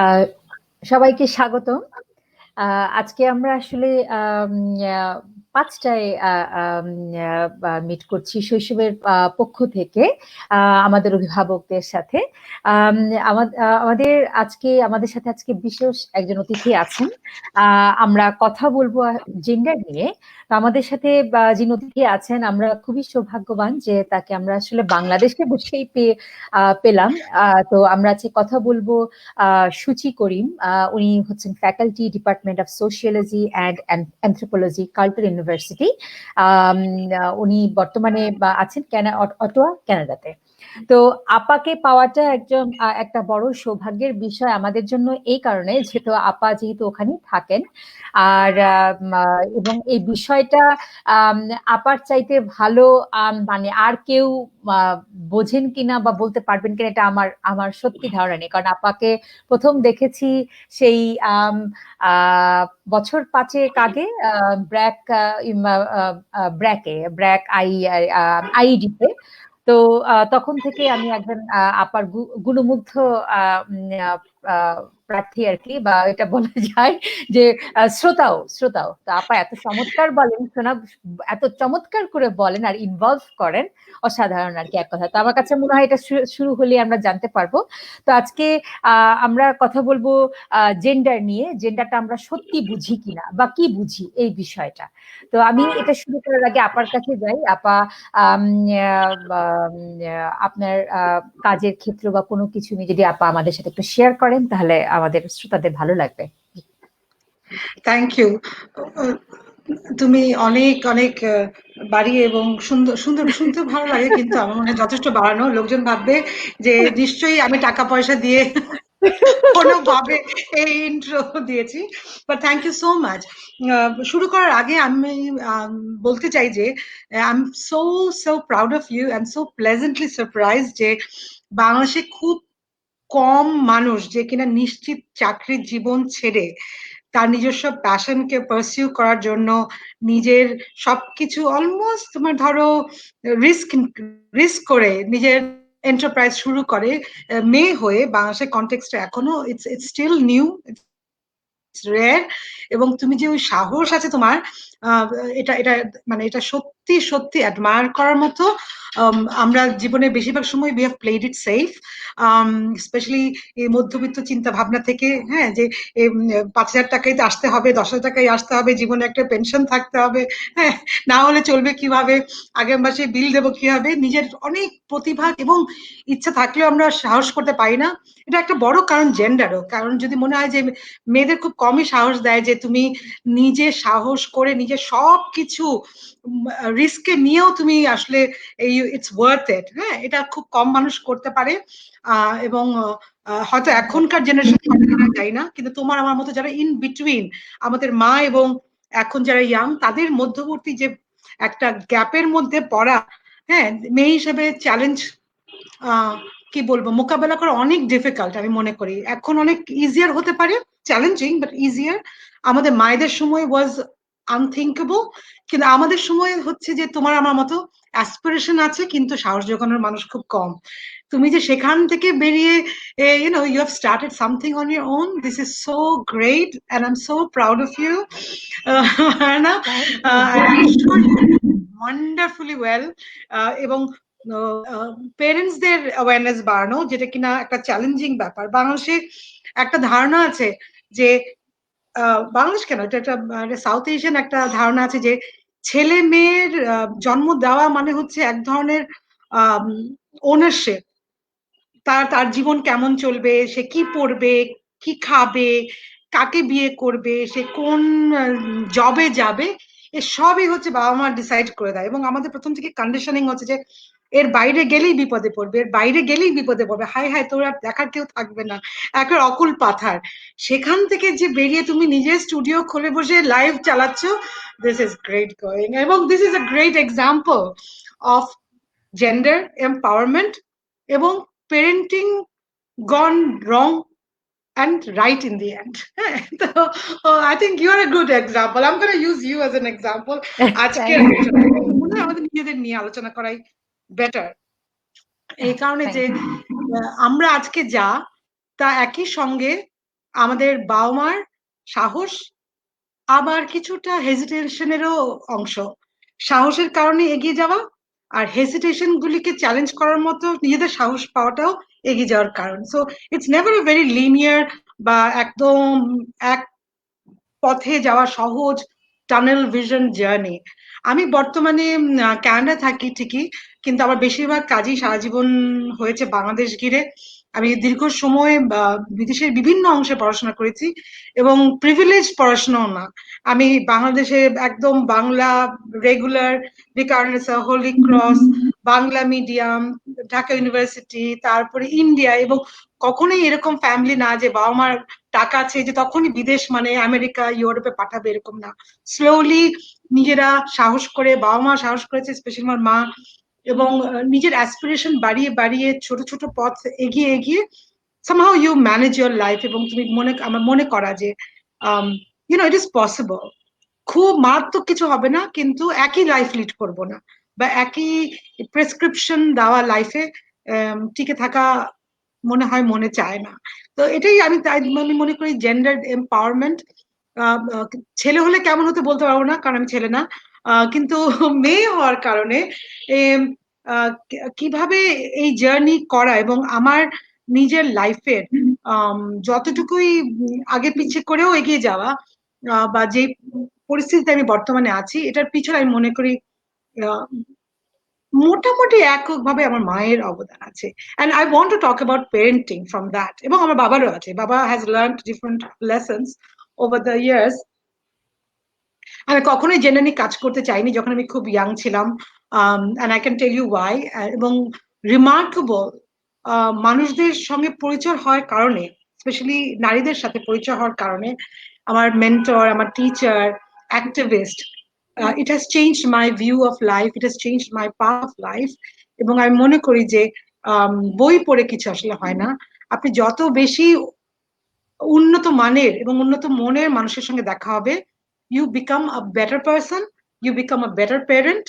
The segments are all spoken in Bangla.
আহ, সবাইকে স্বাগতম। আজকে আমরা আসলে 5টায় মিট করছি শৈশবের পক্ষ থেকে আমাদের অভিভাবকদের সাথে। আম, আমাদের আমাদের সাথে আজকে বিশেষ একজন অতিথি আছেন। আমরা কথা বলবো জেন্ডার নিয়ে। তো আমাদের সাথে যিনি অতিথি আছেন, আমরা খুবই সৌভাগ্যবান যে তাকে আমরা আসলে বাংলাদেশে বসেই পেলাম। তো আমরা আজকে কথা বলবো সুচি করিম। উনি হচ্ছেন faculty department of sociology and anthropology, Carlton university. উনি বর্তমানে আছেন অটোয়া, কানাডাতে। তো আপাকে পাওয়াটা একটা বড় সৌভাগ্যের বিষয় আমাদের জন্য, এই কারণে যেহেতু আপা যেহেতু ওখানেই থাকেন। আর এবং এই বিষয়টা আম, আপার চাইতে ভালো মানে আর কেউ আহ, বোঝেন কিনা বা বলতে পারবেন কিনা, এটা আমার আমার সত্যি ধারণা নেই। কারণ আপাকে প্রথম দেখেছি সেই আম, আহ, বছর 5 আগে ব্র্যাক ব্র্যাক আইইডিতে। তো তখন থেকে আমি একজন আপার গুণমুগ্ধ আহ, উম, আহ, আহ, প্রার্থী আর কি, বা এটা বলা যায় যে শ্রোতাও। তো আপা এত চমৎকার বলেন, এত চমৎকার করে বলেন আর ইনভলভ করেন, অসাধারণ আর কি। এক কথা, তো আমার কাছে মনে হয় এটা শুরু হলে আমরা জানতে পারবো। তো আজকে আমরা কথা বলবো জেন্ডার নিয়ে। জেন্ডারটা আমরা সত্যি বুঝি কিনা বা কি বুঝি, এই বিষয়টা। তো আমি এটা শুরু করার আগে আপার কাছে যাই। আপা, আম, আপনার কাজের ক্ষেত্র বা কোনো কিছু নিয়ে যদি আপা আমাদের সাথে একটু শেয়ার করেন, তাহলে আমাদের শ্রোতাদের ভালো লাগবে। Thank you. তুমি অনেক অনেক বাড়িয়ে এবং সুন্দর সুন্দর শুনতে ভালো লাগে, কিন্তু আমার মনে হয় যথেষ্ট বাড়ানো। লোকজন ভাববে যে নিশ্চয়ই আমি টাকা পয়সা দিয়ে কোনোভাবে এই ইন্ট্রো দিয়েছি। But thank you so much. শুরু করার আগে আমি বলতে চাই যে I am so so proud of you and so pleasantly surprise যে বাংলাদেশে খুব কম মানুষ যে কিনা নিশ্চিত চাকরির জীবন ছেড়ে তার নিজস্ব প্যাশনকে পারসিউ করার জন্য নিজের সবকিছু অলমোস্ট তোমার ধরো রিস্ক রিস্ক করে নিজের এন্টারপ্রাইজ শুরু করে। মেয়ে হয়ে বাংলাদেশের কনটেক্সটে এখনো it's it's still new, rare. এবং তুমি যে ওই সাহস আছে তোমার, আহ, এটা এটা মানে এটা সত্যি সত্যি অ্যাডমায়ার করার মতো। আমরা জীবনে বেশিরভাগ সময় we have played it safe, specially এই মধ্যবিত্ত চিন্তা ভাবনা থেকে। হ্যাঁ, যে 5,000 টাকাই তো আসতে হবে, 10,000 টাকাই আসতে হবে, জীবনে একটা পেনশন থাকতে হবে। হ্যাঁ, না হলে চলবে কিভাবে, আগের মাসে বিল দেবো কিভাবে। নিজের অনেক প্রতিভা এবং ইচ্ছা থাকলেও আমরা সাহস করতে পারি না। এটা একটা বড় কারণ জেন্ডারও। কারণ যদি মনে হয় যে মেয়েদের খুব কমই সাহস দেয় যে তুমি নিজে সাহস করে নিজে সবকিছু রিস্কে নিয়েও তুমি আসলে এই ইটস ওয়ার্থ ইট। হ্যাঁ, এটা খুব কম মানুষ করতে পারে। এবং হয়তো এখনকার জেনারেশন যাই না, কিন্তু তোমার আমার মতো যারা ইন বিটুইন, আমাদের মা এবং এখন যারা ইয়াং, তাদের মধ্যবর্তী যে একটা গ্যাপের মধ্যে পড়া, হ্যাঁ, মেয়ে হিসেবে চ্যালেঞ্জ কি বলবো মোকাবেলা করা অনেক ডিফিকাল্ট। আমি মনে করি এখন অনেক ইজিয়ার হতে পারে, চ্যালেঞ্জিং বাট ইজিয়ার। আমাদের মায়েদের সময় ওয়াজ আনথিঙ্কেবল, কিন্তু আমাদের সময় হচ্ছে যে তোমার আমার মতো অ্যাসপিরেশন আছে কিন্তু সাহস জোগানোর মানুষ খুব কম। তুমি যে সেখান থেকে বেরিয়ে you have started something on your own. This is so great and I'm so proud of you. Anna, I'm sure you did wonderfully well. এবং পেরেন্টসদের অ্যাওয়ারনেস বাড়ানো, যেটা কিনা একটা চ্যালেঞ্জিং ব্যাপার। বাংলাদেশে একটা ধারণা আছে যে বাংলাদেশ কেন, এটা একটা সাউথ এশিয়ান একটা ধারণা আছে যে ছেলে মেয়ের জন্ম দেওয়া মানে হচ্ছে এক ধরনের ওনারশিপ। তার তার জীবন কেমন চলবে, সে কি পড়বে, কি খাবে, কাকে বিয়ে করবে, সে কোন জবে যাবে, এ সবই হচ্ছে বাবা মা ডিসাইড করে দেয়। এবং আমাদের প্রথম থেকে কন্ডিশনিং হচ্ছে যে এর বাইরে গেলেই বিপদে পড়বে, এর বাইরে গেলেই বিপদে পড়বে, হাই হাই তোর আর দেখার কেউ থাকবে না, একটা অকুল পাথার। সেখান থেকে যে বেরিয়ে তুমি নিজের স্টুডিও খুলে বসে লাইভ চালাচ্ছ, দিস ইজ গ্রেট গোয়িং। এবং this is a great example of gender empowerment এবং parenting gone wrong and right in the end. So I think you are a good example. I'm going to use you as an example. আজকের মনে হয় আমাদের নিজেদের নিয়ে আলোচনা করাই বেটার, এই কারণে যে আমরা আজকে যা তা একই সঙ্গে আমাদের বাবা মার সাহস, আবার কিছুটা হেজিটেশনেরও অংশ। সাহসের কারণে এগিয়ে যাওয়া, আর হেজিটেশন গুলিকে চ্যালেঞ্জ করার মতো নিজেদের সাহস পাওয়াটাও এগিয়ে যাওয়ার কারণ। So it's never a very linear বা একদম এক পথে যাওয়া সহজ টানেল ভিশন জার্নি। আমি বর্তমানে কানাডা থাকি ঠিকই, কিন্তু আমার বেশিরভাগ কাজই সারা জীবন হয়েছে বাংলাদেশ ঘিরে। আমি দীর্ঘ সময় বিদেশের বিভিন্ন অংশে পড়াশোনা করেছি, এবং প্রিভিলেজ পড়াশোনাও না। আমি বাংলাদেশে একদম Bangla regular, Viqarunnisa, Holy Cross, Bangla medium, Dhaka university, তারপরে ইন্ডিয়া, এবং কখনোই এরকম ফ্যামিলি না যে বাবা মার টাকা আছে যে তখনই বিদেশ মানে আমেরিকা ইউরোপে পাঠাবে, এরকম না। স্লোলি নিজেরা সাহস করে, বাবা মা সাহস করেছে, স্পেশালি আমার মা, এবং নিজের অ্যাসপিরেশন বাড়িয়ে বাড়িয়ে ছোট ছোট পথ এগিয়ে এগিয়ে somehow you manage your life, এবং তুমি আমার মনে করা যে ইট ইজ পসিবল। খুব মারাত্মক কিছু হবে না, কিন্তু একই লাইফ লিড করব না, বা একই প্রেসক্রিপশন দেওয়া লাইফে টিকে থাকা মনে হয় মনে চায় না। তো এটাই আমি মনে করি জেন্ডার এম্পাওয়ারমেন্ট। ছেলে হলে কেমন হতে বলতে পারবো না, কারণ আমি ছেলে না, কিন্তু মেয়ে হওয়ার কারণে কিভাবে এই জার্নি করা এবং আমার নিজের লাইফের যতটুকুই আগে পিছিয়ে করেও এগিয়ে যাওয়া, বা যে পরিস্থিতিতে আমি বর্তমানে আছি, এটার পিছনে আমি মনে করি মোটামুটি এককভাবে আমার মায়ের অবদান আছে। And I want to talk about parenting from that, এবং আমার বাবারও আছে। বাবা has learned different lessons over the years. আমি কখনোই জেনারেলি কাজ করতে চাইনি যখন আমি খুব ইয়াং ছিলাম, and I can tell you why. এবং রিমার্কেবল মানুষদের সঙ্গে পরিচয় হওয়ার কারণে, স্পেশালি নারীদের সাথে পরিচয় হওয়ার কারণে, আমার মেন্টর, আমার teacher, activist, it has change my view of life, it has change my path of life. এবং আমি মনে করি যে বই পড়ে কিছু আসলে হয় না। আপনি যত বেশি উন্নত মানের এবং উন্নত মনের মানুষের সঙ্গে দেখা হবে, you become a better person, you become a better parent,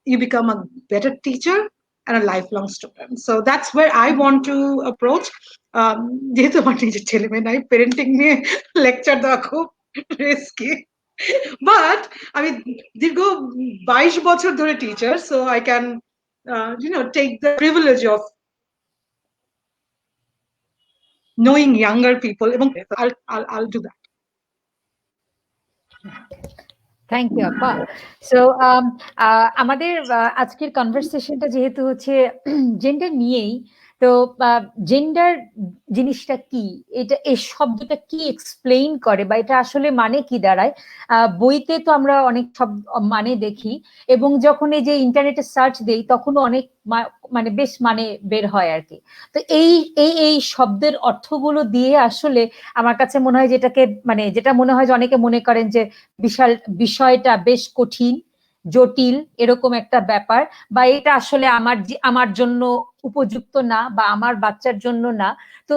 you become a better teacher and a lifelong student. So that's where I want to approach. যেহেতু আমার নিজের ছেলে মেয়ে নাই, পেরেন্টিং নিয়ে লেকচার দেওয়া খুব রিস্কি, বাট আমি দীর্ঘ 22 বছর ধরে teacher, so I can take the privilege of knowing younger people, এবং I'll do that. Thank you আপা। সো আমাদের আজকের কনভারসেশনটা যেহেতু হচ্ছে জেন্ডার নিয়েই, তো জেন্ডার জিনিসটা কি, এটা এই শব্দটা কি এক্সপ্লেইন করে, বা এটা আসলে মানে কি দাঁড়ায়? বইতে তো আমরা অনেক শব্দ মানে দেখি, এবং যখন এই যে ইন্টারনেটে সার্চ দেই তখনও অনেক মানে বেশ মানে বের হয় আর কি। তো এই এই এই শব্দের অর্থগুলো দিয়ে আসলে আমার কাছে মনে হয় যেটাকে মানে যেটা মনে হয় যে অনেকে মনে করেন যে বিশাল বিষয়টা বেশ কঠিন, জটিল, এরকম একটা ব্যাপার, বা এটা আসলে আমার জন্য উপযুক্ত না, বা আমার বাচ্চার জন্য না। তো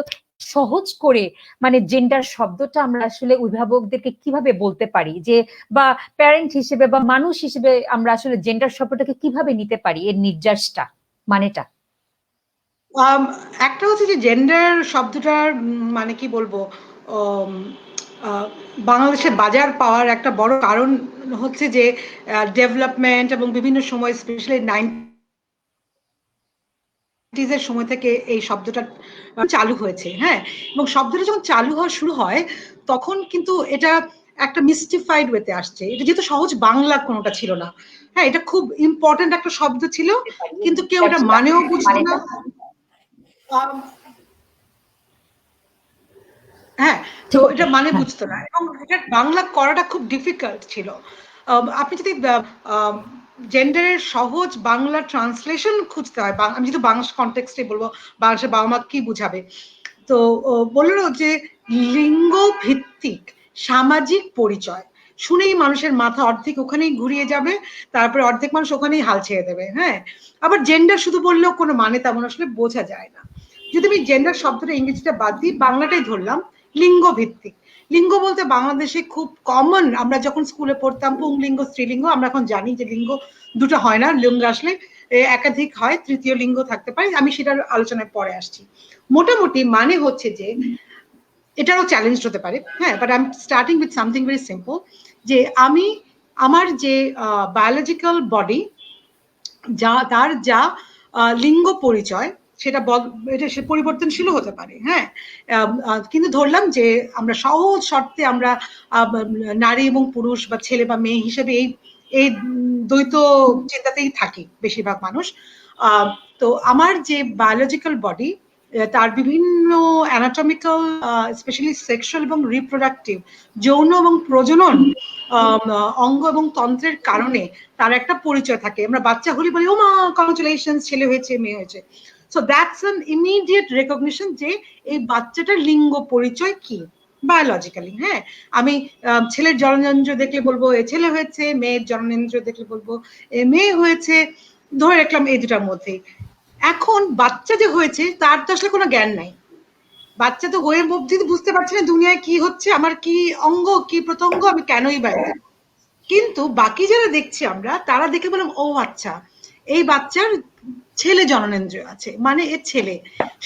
সহজ করে মানে জেন্ডার শব্দটা আমরা আসলে অভিভাবকদেরকে কিভাবে বলতে পারি, যে বা প্যারেন্ট হিসেবে বা মানুষ হিসেবে আমরা আসলে জেন্ডার শব্দটাকে কিভাবে নিতে পারি, এর নির্যাসটা, মানেটা? একটা হচ্ছে যে জেন্ডার শব্দটার মানে কি বলবো, বাংলাদেশে বাজার পাওয়ার একটা বড় কারণ হচ্ছে যে ডেভেলপমেন্ট, এবং বিভিন্ন সময় স্পেশালি 90s এর সময় থেকে এই শব্দটা চালু হয়েছে। হ্যাঁ, এবং শব্দটা যখন চালু হওয়া শুরু হয় তখন কিন্তু এটা একটা মিস্টিফাইড ওয়েতে আসছে। এটা যেহেতু সহজ বাংলা কোনোটা ছিল না। হ্যাঁ, এটা খুব ইম্পর্টেন্ট একটা শব্দ ছিল, কিন্তু কেউ এটা মানেও বুঝতো না। হ্যাঁ, তো এটা মানে বুঝতো না, এবং এটা বাংলা করাটা খুব ডিফিকাল্ট ছিল। আপনি যদি জেন্ডারের সহজ বাংলা ট্রান্সলেশন খুঁজতে হয়, আমি যদি বাংলা কনটেক্সটে বলবো বাংলাদেশের বাবা মা কি বুঝাবে, তো বললো যে লিঙ্গ ভিত্তিক সামাজিক পরিচয় শুনেই মানুষের মাথা অর্ধেক ওখানেই ঘুরিয়ে যাবে, তারপরে অর্ধেক মানুষ ওখানেই হাল ছেড়ে দেবে। হ্যাঁ, আবার জেন্ডার শুধু বললেও কোনো মানে তেমন আসলে বোঝা যায় না। যদি আমি জেন্ডার শব্দটা ইংরেজিটা বাদ দিই, বাংলাটাই ধরলাম, লিঙ্গ ভিত্তিক। লিঙ্গ বলতে বাংলাদেশে খুব কমন, আমরা যখন স্কুলে পড়তাম পুংলিঙ্গ স্ত্রীলিঙ্গ, আমরা এখন জানি যে লিঙ্গ দুটো হয় না, লিঙ্গ আসলে একাধিক হয়, তৃতীয় লিঙ্গ থাকতে পারে, আমি সেটার আলোচনায় পরে আসছি। মোটামুটি মানে হচ্ছে যে এটারও চ্যালেঞ্জ হতে পারে, হ্যাঁ, but I am starting with something very simple, যে আমি আমার যে বায়োলজিক্যাল বডি, তার যা লিঙ্গ পরিচয়, সেটা এটা সে পরিবর্তনশীল হতে পারে, হ্যাঁ, কিন্তু ধরলাম যে আমরা সহজ শর্তে আমরা নারী এবং পুরুষ বা ছেলে বা মেয়ে হিসেবে এই এই দ্বৈত চিন্তাতেই থাকি বেশিরভাগ মানুষ। তো আমার যে বায়োলজিক্যাল বডি, তার বিভিন্ন অ্যানাটমিক্যাল, স্পেশালি সেক্সুয়াল এবং রিপ্রোডাক্টিভ, যৌন এবং প্রজনন অঙ্গ এবং তন্ত্রের কারণে তার একটা পরিচয় থাকে। আমরা বাচ্চা হলে বলি, ও মা কংগ্রাচুলেশনস, ছেলে হয়েছে মেয়ে হয়েছে। So that's an immediate recognition যে এই বাচ্চাটার লিঙ্গ পরিচয় কি বায়োলজিক্যালি। হ্যাঁ, আমি ছেলের জননেন্দ্র দেখলে বলবো এ ছেলে হয়েছে, মেয়ের জননেন্দ্র দেখলে বলবো এ মেয়ে হয়েছে, ধরে রাখলাম এই দুটার মধ্যে। এখন বাচ্চা যে হয়েছে তার তো আসলে কোনো জ্ঞান নাই, বাচ্চা তো হয়ে অবধি বুঝতে পারছে না দুনিয়ায় কি হচ্ছে, আমার কি অঙ্গ কি প্রত্যঙ্গ, আমি কেনই বাইরে। কিন্তু বাকি যারা দেখছি আমরা, তারা দেখে বললাম ও আচ্ছা, এই বাচ্চার ছেলে জননেন্দ্রিয় আছে, মানে এর ছেলে।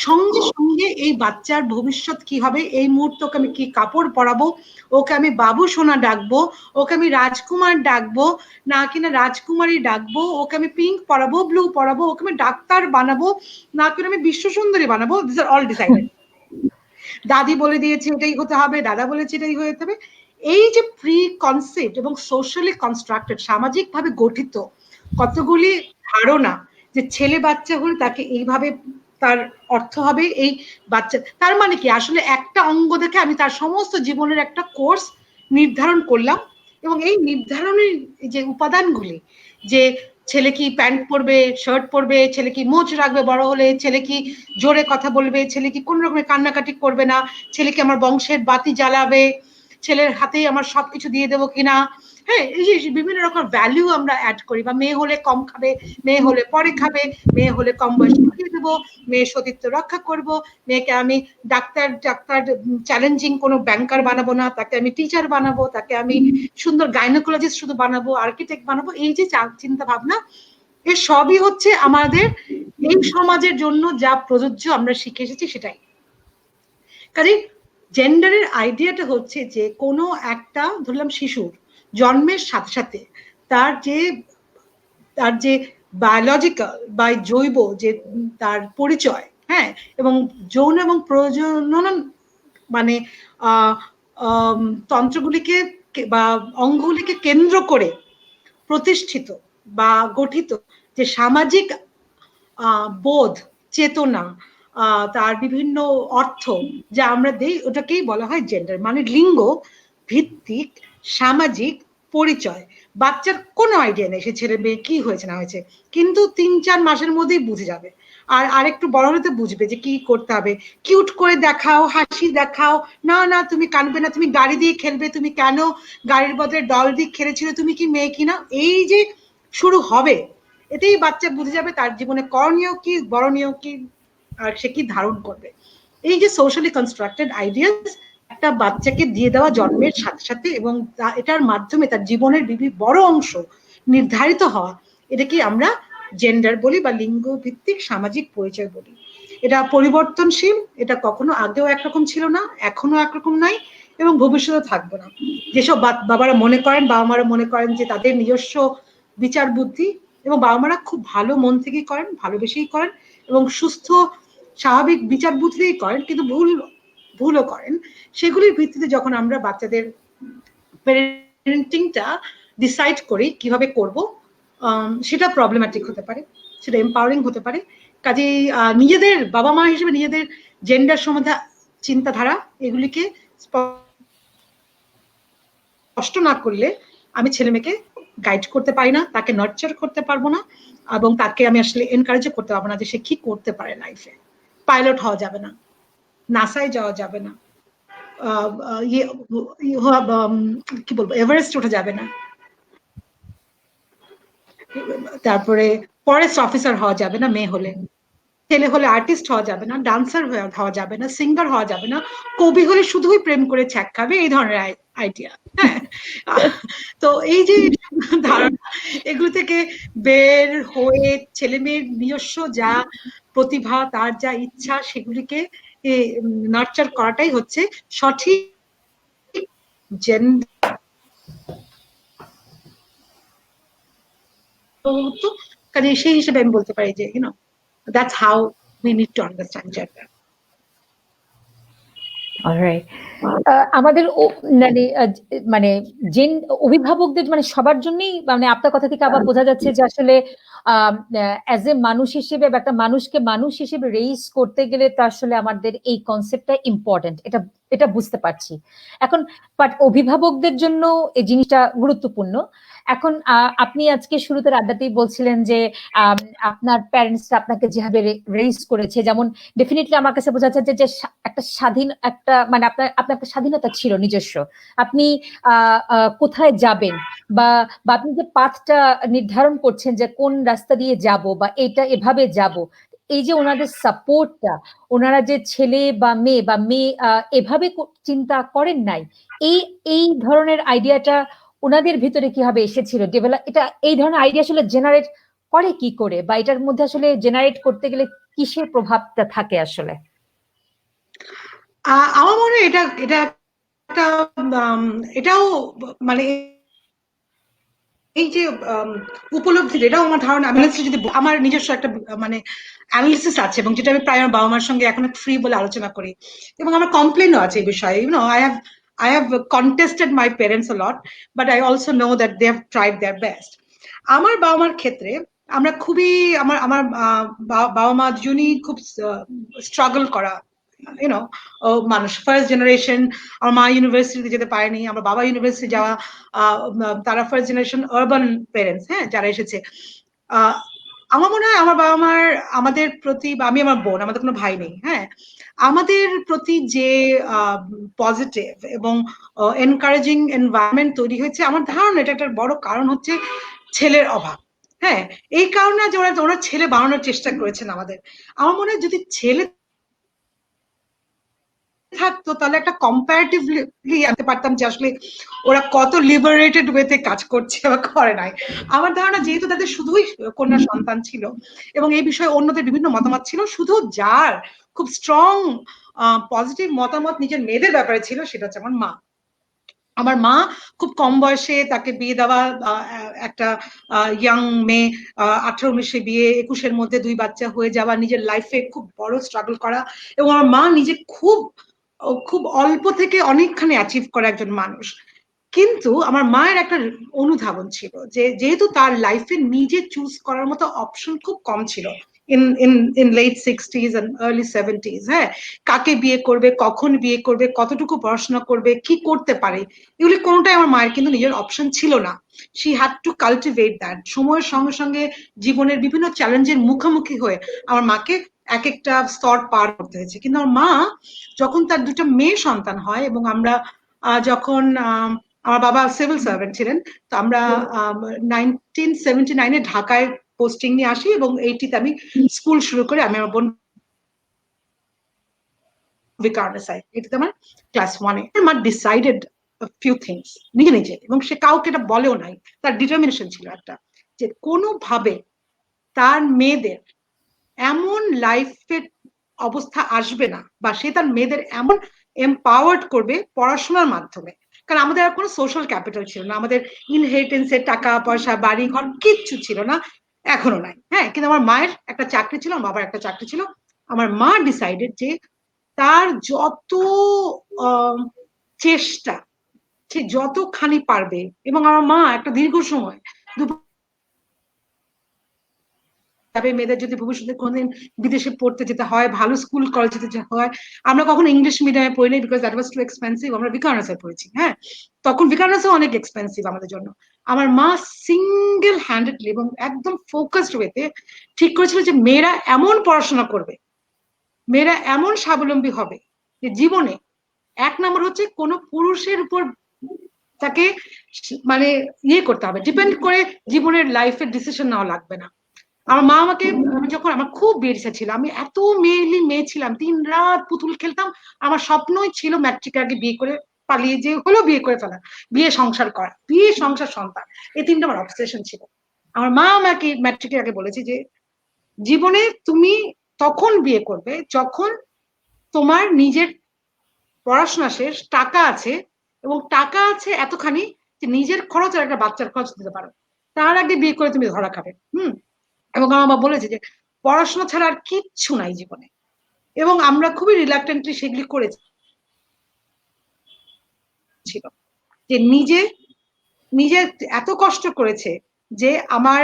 সঙ্গে সঙ্গে এই বাচ্চার ভবিষ্যৎ কি হবে, এই মুহূর্তে ওকে আমি কি কাপড় পরাবো, ওকে আমি বাবু সোনা ডাকবো, ওকে আমি রাজকুমার ডাকবো না কিনা রাজকুমারী ডাকবো, ওকে আমি পিঙ্ক পরাবো ব্লু পরাবো, ওকে আমি ডাক্তার বানাবো না কিনা আমি বিশ্ব সুন্দরী বানাবো, দিস আর অল ডিসাইডেড। দাদি বলে দিয়েছে এটাই হতে হবে, দাদা বলেছে এটাই হতে হবে। এই যে প্রি কনসেপ্ট এবং সোশ্যালি কনস্ট্রাক্টেড, সামাজিক ভাবে গঠিত কতগুলি ধারণা, যে ছেলে বাচ্চা হলে তাকে এইভাবে তার অর্থ হবে, এই বাচ্চা তার মানে কি, আসলে একটা অঙ্গ দেখে আমি তার সমস্ত জীবনের একটা কোর্স নির্ধারণ করলাম। এবং এই নির্ধারণের যে উপাদানগুলি, যে ছেলে কি প্যান্ট পরবে, শার্ট পরবে, ছেলে কি মোচ রাখবে বড় হলে, ছেলে কি জোরে কথা বলবে, ছেলে কি কোন রকমের কান্নাকাটি করবে না, ছেলে কি আমার বংশের বাতি জ্বালাবে, ছেলের হাতেই আমার সবকিছু দিয়ে দেবো কিনা, হ্যাঁ, এই যে বিভিন্ন রকম ভ্যালু আমরা অ্যাড করি। বা মেয়ে হলে কম খাবে, মেয়ে হলে পরে খাবে, মেয়ে হলে কম বয়সে বিয়ে দেবো, মেয়ে সতীত্ব রক্ষা করব, মেয়েকে আমি ডাক্তার ডাক্তার চ্যালেঞ্জিং কোনো ব্যাংকার বানাবো না, তাকে আমি টিচার বানাবো, তাকে আমি সুন্দর গাইনোকোলজিস্ট শুধু বানাবো, আর্কিটেক্ট বানাবো। এই যে চিন্তা ভাবনা, এর সবই হচ্ছে আমাদের এই সমাজের জন্য যা প্রযোজ্য আমরা শিখে এসেছি সেটাই। কাজে জেন্ডারের আইডিয়াটা হচ্ছে যে কোনো একটা, ধরলাম শিশুর জন্মের সাথে সাথে তার যে বায়োলজিক্যাল বা জৈব যে তার পরিচয়, হ্যাঁ, এবং যৌন এবং প্রজনন মানে তন্ত্রগুলিকে বা অঙ্গগুলিকে কেন্দ্র করে প্রতিষ্ঠিত বা গঠিত যে সামাজিক বোধ, চেতনা, তার বিভিন্ন অর্থ যা আমরা দেই, ওটাকেই বলা হয় জেন্ডার। মানে লিঙ্গ ভিত্তিক সামাজিক পরিচয়। বাচ্চার কোনো আইডিয়া নেই সে ছেলে মেয়ে কি হয়েছে না হয়েছে, কিন্তু 3-4 মাসের মধ্যেই বুঝে যাবে। আর আরেকটু বড় হলে তো বুঝবে যে কি করতে হবে। কিউট করে দেখাও, হাসি দেখাও, না না তুমি কাঁদবে না, তুমি গাড়ি দিয়ে খেলবে, তুমি কেন গাড়ির বদলে ডল দিয়ে খেলেছিল, তুমি কি মেয়ে কিনা, এই যে শুরু হবে, এতেই বাচ্চা বুঝে যাবে তার জীবনে করণীয় কি, বরণীয় কি, আর সে কি ধারণ করবে। এই যে সোশ্যালি কনস্ট্রাক্টেড আইডিয়াস একটা বাচ্চাকে দিয়ে দেওয়া জন্মের সাথে সাথে, এবং এটার মাধ্যমে তার জীবনের বড় অংশ নির্ধারিত হওয়া, এটাকে আমরা জেন্ডার বলি বা লিঙ্গ ভিত্তিক সামাজিক পরিচয় বলি। এটা পরিবর্তনশীল, এটা কখনো আগেও একরকম ছিল না, এখনো একরকম নাই, এবং ভবিষ্যতে থাকবে না। যেসব বাবারা মনে করেন, বাবা মারা মনে করেন যে তাদের নিজস্ব বিচার বুদ্ধি, এবং বাবা মারা খুব ভালো মন থেকেই করেন, ভালোবেসেই করেন, এবং সুস্থ স্বাভাবিক বিচার বুদ্ধিতেই করেন, কিন্তু ভুলও করেন, সেগুলির ভিত্তিতে যখন আমরা বাচ্চাদের প্যারেন্টিংটা ডিসাইড করি কিভাবে করব, সেটা প্রবলেম্যাটিক হতে পারে, সেটা এম্পাওয়ারিং হতে পারে। কাজেই নিজেদের বাবা মা হিসেবে নিজেদের জেন্ডার সম্বন্ধে চিন্তাধারা এগুলিকে স্পষ্ট না করলে আমি ছেলে মেয়েকে গাইড করতে পারি না, তাকে নার্চার করতে পারবো না, এবং তাকে আমি আসলে এনকারেজ করতে পারবো না যে সে কি করতে পারে লাইফে। পাইলট হওয়া যাবে না, নাসায় যাওয়া যাবে না, কি বলবো, এভারেস্ট ওঠা যাবে না, তারপরে ফরেস্ট অফিসার হওয়া যাবে না মেয়ে হলে, ছেলে হলে আর্টিস্ট হওয়া যাবে না, ডান্সার হওয়া যাবে না, সিঙ্গার হওয়া যাবে না, কবি হলে শুধুই প্রেম করে ছ্যাক খাবে, এই ধরনের আইডিয়া। হ্যাঁ, তো এই যে ধারণা, এগুলো থেকে বের হয়ে ছেলে মেয়ের নিজস্ব যা প্রতিভা, তার যা ইচ্ছা, সেগুলিকে নার্চার করাটাই হচ্ছে সঠিক জেন্ডার। কাজে সেই হিসেবে আমি বলতে পারি যে that's how we need to understand gender. Alright. আমাদের মানে অভিভাবকদের মানে সবার জন্যই, মানে আপনার কথা থেকে আবার বোঝা যাচ্ছে যে আসলে অ্যাজ এ মানুষ হিসেবে বা একটা মানুষকে মানুষ হিসেবে রেইজ করতে গেলে তো আসলে আমাদের এই কনসেপ্টটা ইম্পর্টেন্ট, এটা বুঝতে পারছি এখন। বাট অভিভাবকদের জন্য এই জিনিসটা গুরুত্বপূর্ণ। এখন আপনি আজকে শুরুতে আড্ডাতেই বলছিলেন যে আপনার প্যারেন্টসরা আপনাকে যেভাবে রেইজ করেছে, যেমন ডেফিনেটলি আমার কাছে বোঝা যাচ্ছে যে একটা স্বাধীন একটা মানে আপনার একটা স্বাধীনতা ছিল নিজস্ব। আপনি কোথায় যাবেন বা আপনি যে পাথটা নির্ধারণ করছেন যে কোন রাস্তা দিয়ে যাব বা এটা এভাবে যাব, এই যে ওনাদের সাপোর্টটা, ওনারা যে ছেলে বা মেয়ে এভাবে চিন্তা করেন নাই, এই এই ধরনের আইডিয়াটা ওনাদের ভিতরে কিভাবে এসেছিল ডেভেলপ, এটা এই ধরনের আইডিয়া আসলে জেনারেট করে কি করে, বা এটার মধ্যে আসলে জেনারেট করতে গেলে কিসের প্রভাবটা থাকে আসলে? আমার মনে হয় এটা এটা একটা এটাও মানে এই যে উপলব্ধি, এটাও আমার ধারণা। আমি যদি আমার নিজস্ব একটা মানে অ্যানালিসিস আছে, এবং যেটা আমি প্রায় আমার বাবা মার সঙ্গে এখন ফ্রি বলে আলোচনা করি, এবং আমার কমপ্লেনও আছে এই বিষয়ে। I have contested my parents a lot, but I also know that they have tried their best. আমার বাবা মার ক্ষেত্রে আমরা খুবই আমার আমার বাবা মা দুজনই খুব স্ট্রাগল করা মানুষ, ফার্স্ট জেনারেশন। আমার মা ইউনিভার্সিটিতে যেতে পারেনি, আমার বাবা ইউনিভার্সিটি যাওয়া, তারা ফার্স্ট জেনারেশন আরবান প্যারেন্টস, হ্যাঁ, যারা এসেছে। আমার মনে হয় আমার বাবা মার আমাদের প্রতি, বা আমি আমার বোন, আমাদের কোনো ভাই নেই, হ্যাঁ, আমাদের প্রতি যে পজিটিভ এবং এনকারেজিং এনভায়রনমেন্ট তৈরি হয়েছে, আমার ধারণা এটা একটা বড় কারণ হচ্ছে ছেলের অভাব। হ্যাঁ, এই কারণে যে ওরা ছেলে বানানোর চেষ্টা করেছেন আমাদের। আমার মনে হয় যদি ছেলে থাকতো তাহলে একটা কম্পারেটিভলি আনতে পারতাম যে আসলে ওরা কত লিবারেটেড ওয়েতে কাজ করছে বা করে নাই। আমার ধারণা যেহেতু তাদের শুধুই কন্যা সন্তান ছিল এবং এই বিষয়ে অন্যদের বিভিন্ন মতামত ছিল, শুধু যার খুব স্ট্রং পজিটিভ মতামত নিজের মেয়েদের ব্যাপারে ছিল সেটা হচ্ছে আমার মা। আমার মা খুব কম বয়সে তাকে বিয়ে দেওয়া, একটা ইয়াং মেয়ে, 18-19 বিয়ে, 21-এর মধ্যে 2 বাচ্চা হয়ে যাওয়া, নিজের লাইফে খুব বড় স্ট্রাগল করা, এবং আমার মা নিজে খুব খুব অল্প থেকে অনেকখানি অ্যাচিভ করা একজন মানুষ। কিন্তু আমার মায়ের একটা অনুধাবন ছিল যে যেহেতু তার লাইফে নিজে চুজ করার মতো অপশন খুব কম ছিল in late 60s and early 70s, হ্যাঁ, কাকে বিয়ে করবে, কখন বিয়ে করবে, কতটুকু পড়াশোনা করবে, কি করতে পারে, এগুলি কোনোটাই আমার মায়ের কিন্তু নিজের অপশন ছিল না। she had to cultivate that। সময়ের সঙ্গে সঙ্গে জীবনের বিভিন্ন চ্যালেঞ্জের মুখোমুখি হয়ে আমার মাকে এক একটা স্তর পার করতে হয়েছে। কিন্তু আমার মা যখন তার দুটো মেয়ে সন্তান হয়, এবং আমরা যখন আমার বাবা সিভিল সার্ভেন্ট ছিলেন, তো আমরা 1979-এ ঢাকায় পোস্টিং নিয়ে আসি, এবং 80-তে আমি স্কুল শুরু করে আমি আমার বোন এটাতে আমার ক্লাস 1-এ। মা ডিসাইডেড ফিউ থিংস নিজে নিজে, এবং সে কাউকে এটা বলেও নাই। তার ডিটারমিনেশন ছিল একটা, যে কোনোভাবে তার মেয়েদের এমন লাইফের অবস্থা আসবে না, বা সে তার মেয়েদের এমন এম্পাওয়ার্ড করবে পড়াশোনার মাধ্যমে। কারণ আমাদের আর কোনো সোশ্যাল ক্যাপিটাল ছিল না, আমাদের ইনহেরিটেন্সের টাকা পয়সা, বাড়ি ঘর কিচ্ছু ছিল না, এখনো নাই, হ্যাঁ। কিন্তু আমার মায়ের একটা চাকরি ছিল, আমার বাবার একটা চাকরি ছিল। আমার মা ডিসাইডেড যে তার যত চেষ্টা, সে যতখানি পারবে, এবং আমার মা একটা দীর্ঘ সময় মেয়েদের যদি ভবিষ্যতে কোনোদিন বিদেশে পড়তে যেতে হয়, ভালো স্কুল কলেজে যেতে হয়, আমরা কখনো ইংলিশ মিডিয়ামে পড়িনি, because that was too expensive. আমরা বিকারনাসে পড়েছি, হ্যাঁ, তখন বিকারনাসে অনেক এক্সপেন্সিভ আমাদের জন্য। আমার মা সিঙ্গেল হ্যান্ডেডলি এবং একদম ফোকাসড ওয়েতে ঠিক করেছিল যে মেয়েরা এমন পড়াশোনা করবে, মেয়েরা এমন স্বাবলম্বী হবে যে জীবনে এক নম্বর হচ্ছে কোনো পুরুষের উপর তাকে মানে করতে হবে, ডিপেন্ড করে জীবনের লাইফের ডিসিশন নেওয়া লাগবে না। আমার মা আমাকে, আমি যখন আমার খুব বিয়ের ইচ্ছা ছিল, আমি এত মেয়ে ছিলাম, 3 রাত পুতুল খেলতাম, আমার স্বপ্নই ছিল ম্যাট্রিক আগে বিয়ে করে পালিয়ে যে হলেও বিয়ে করে ফেলা, বিয়ে সংসার করা, বিয়ে সংসার সন্তান, এই তিনটা আমার অবসেশন ছিল। আমার মা আমাকে ম্যাট্রিকের আগে বলেছে যে জীবনে তুমি তখন বিয়ে করবে যখন তোমার নিজের পড়াশোনা শেষ, টাকা আছে, এবং টাকা আছে এতখানি যে নিজের খরচ আর একটা বাচ্চার খরচ দিতে পারো, তার আগে বিয়ে করে তুমি ধরা খাবে। এবং আমার মা বলেছে যে পড়াশোনা ছাড়া আর কিচ্ছু নাই জীবনে, এবং আমরা খুবই রিলাক্টেন্টলি সেগুলি করেছি, ছিল যে নিজে নিজে এত কষ্ট করেছে যে আমার,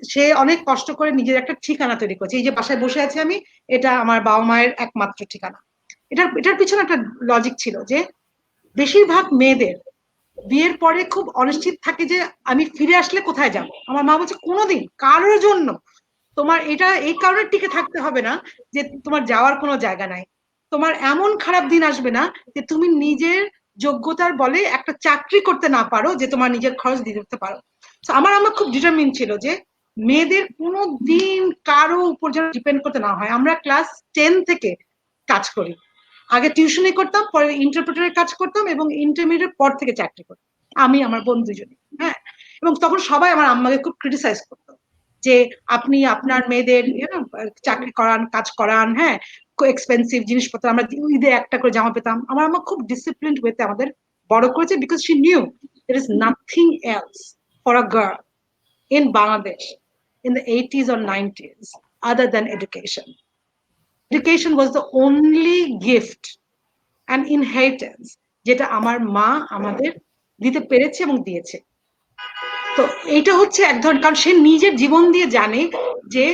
সে অনেক কষ্ট করে নিজের একটা ঠিকানা তৈরি করেছে। এই যে বাসায় বসে আছি আমি, এটা আমার বাবা মায়ের একমাত্র ঠিকানা। এটার পিছনে একটা লজিক ছিল যে বেশিরভাগ মেয়েদের বিয়ের পরে খুব অনিশ্চিত থাকে যে আমি ফিরে আসলে কোথায় যাব। আমার মা বলছে কোনোদিন কারোর জন্য তোমার এটা এই কারণে টিকে থাকতে হবে না যে তোমার যাওয়ার কোনো জায়গা নাই, তোমার এমন খারাপ দিন আসবে না যে তুমি নিজের যোগ্যতার বলে একটা চাকরি করতে না পারো যে তোমার নিজের খরচ দিতে পারো। আমার আমার খুব ডিটারমিন ছিল যে মেয়েদের কোনো দিন কারো উপর যেন ডিপেন্ড করতে না হয়। আমরা ক্লাস 10 থেকে কাজ করি, আগে টিউশনি করতাম, পরে ইন্টারপ্রেটারের কাজ করতাম, এবং ইন্টারমিডিয়েট পর থেকে চাকরি করতাম আমি, আমার বোন দুজনে। হ্যাঁ, এবং তখন সবাই আমার আম্মাকে খুব ক্রিটিসাইজ করতো যে আপনি আপনার মেয়েদের চাকরি করান, কাজ করান, হ্যাঁ, এক্সপেন্সিভ জিনিসপত্র, আমরা ঈদে একটা করে জামা পেতাম। আমার আম্মা খুব ডিসিপ্লিনড ওয়েতে আমাদের বড় করেছে, because she new there is nothing else for a girl in Bangladesh in the 80s or 90s other than education. Education was the only gift and inheritance যেটা আমার মা আমাদের দিতে পেরেছে এবং দিয়েছে। তো এইটা হচ্ছে এক ধরনের, কারণ সে নিজের জীবন দিয়ে জানে যে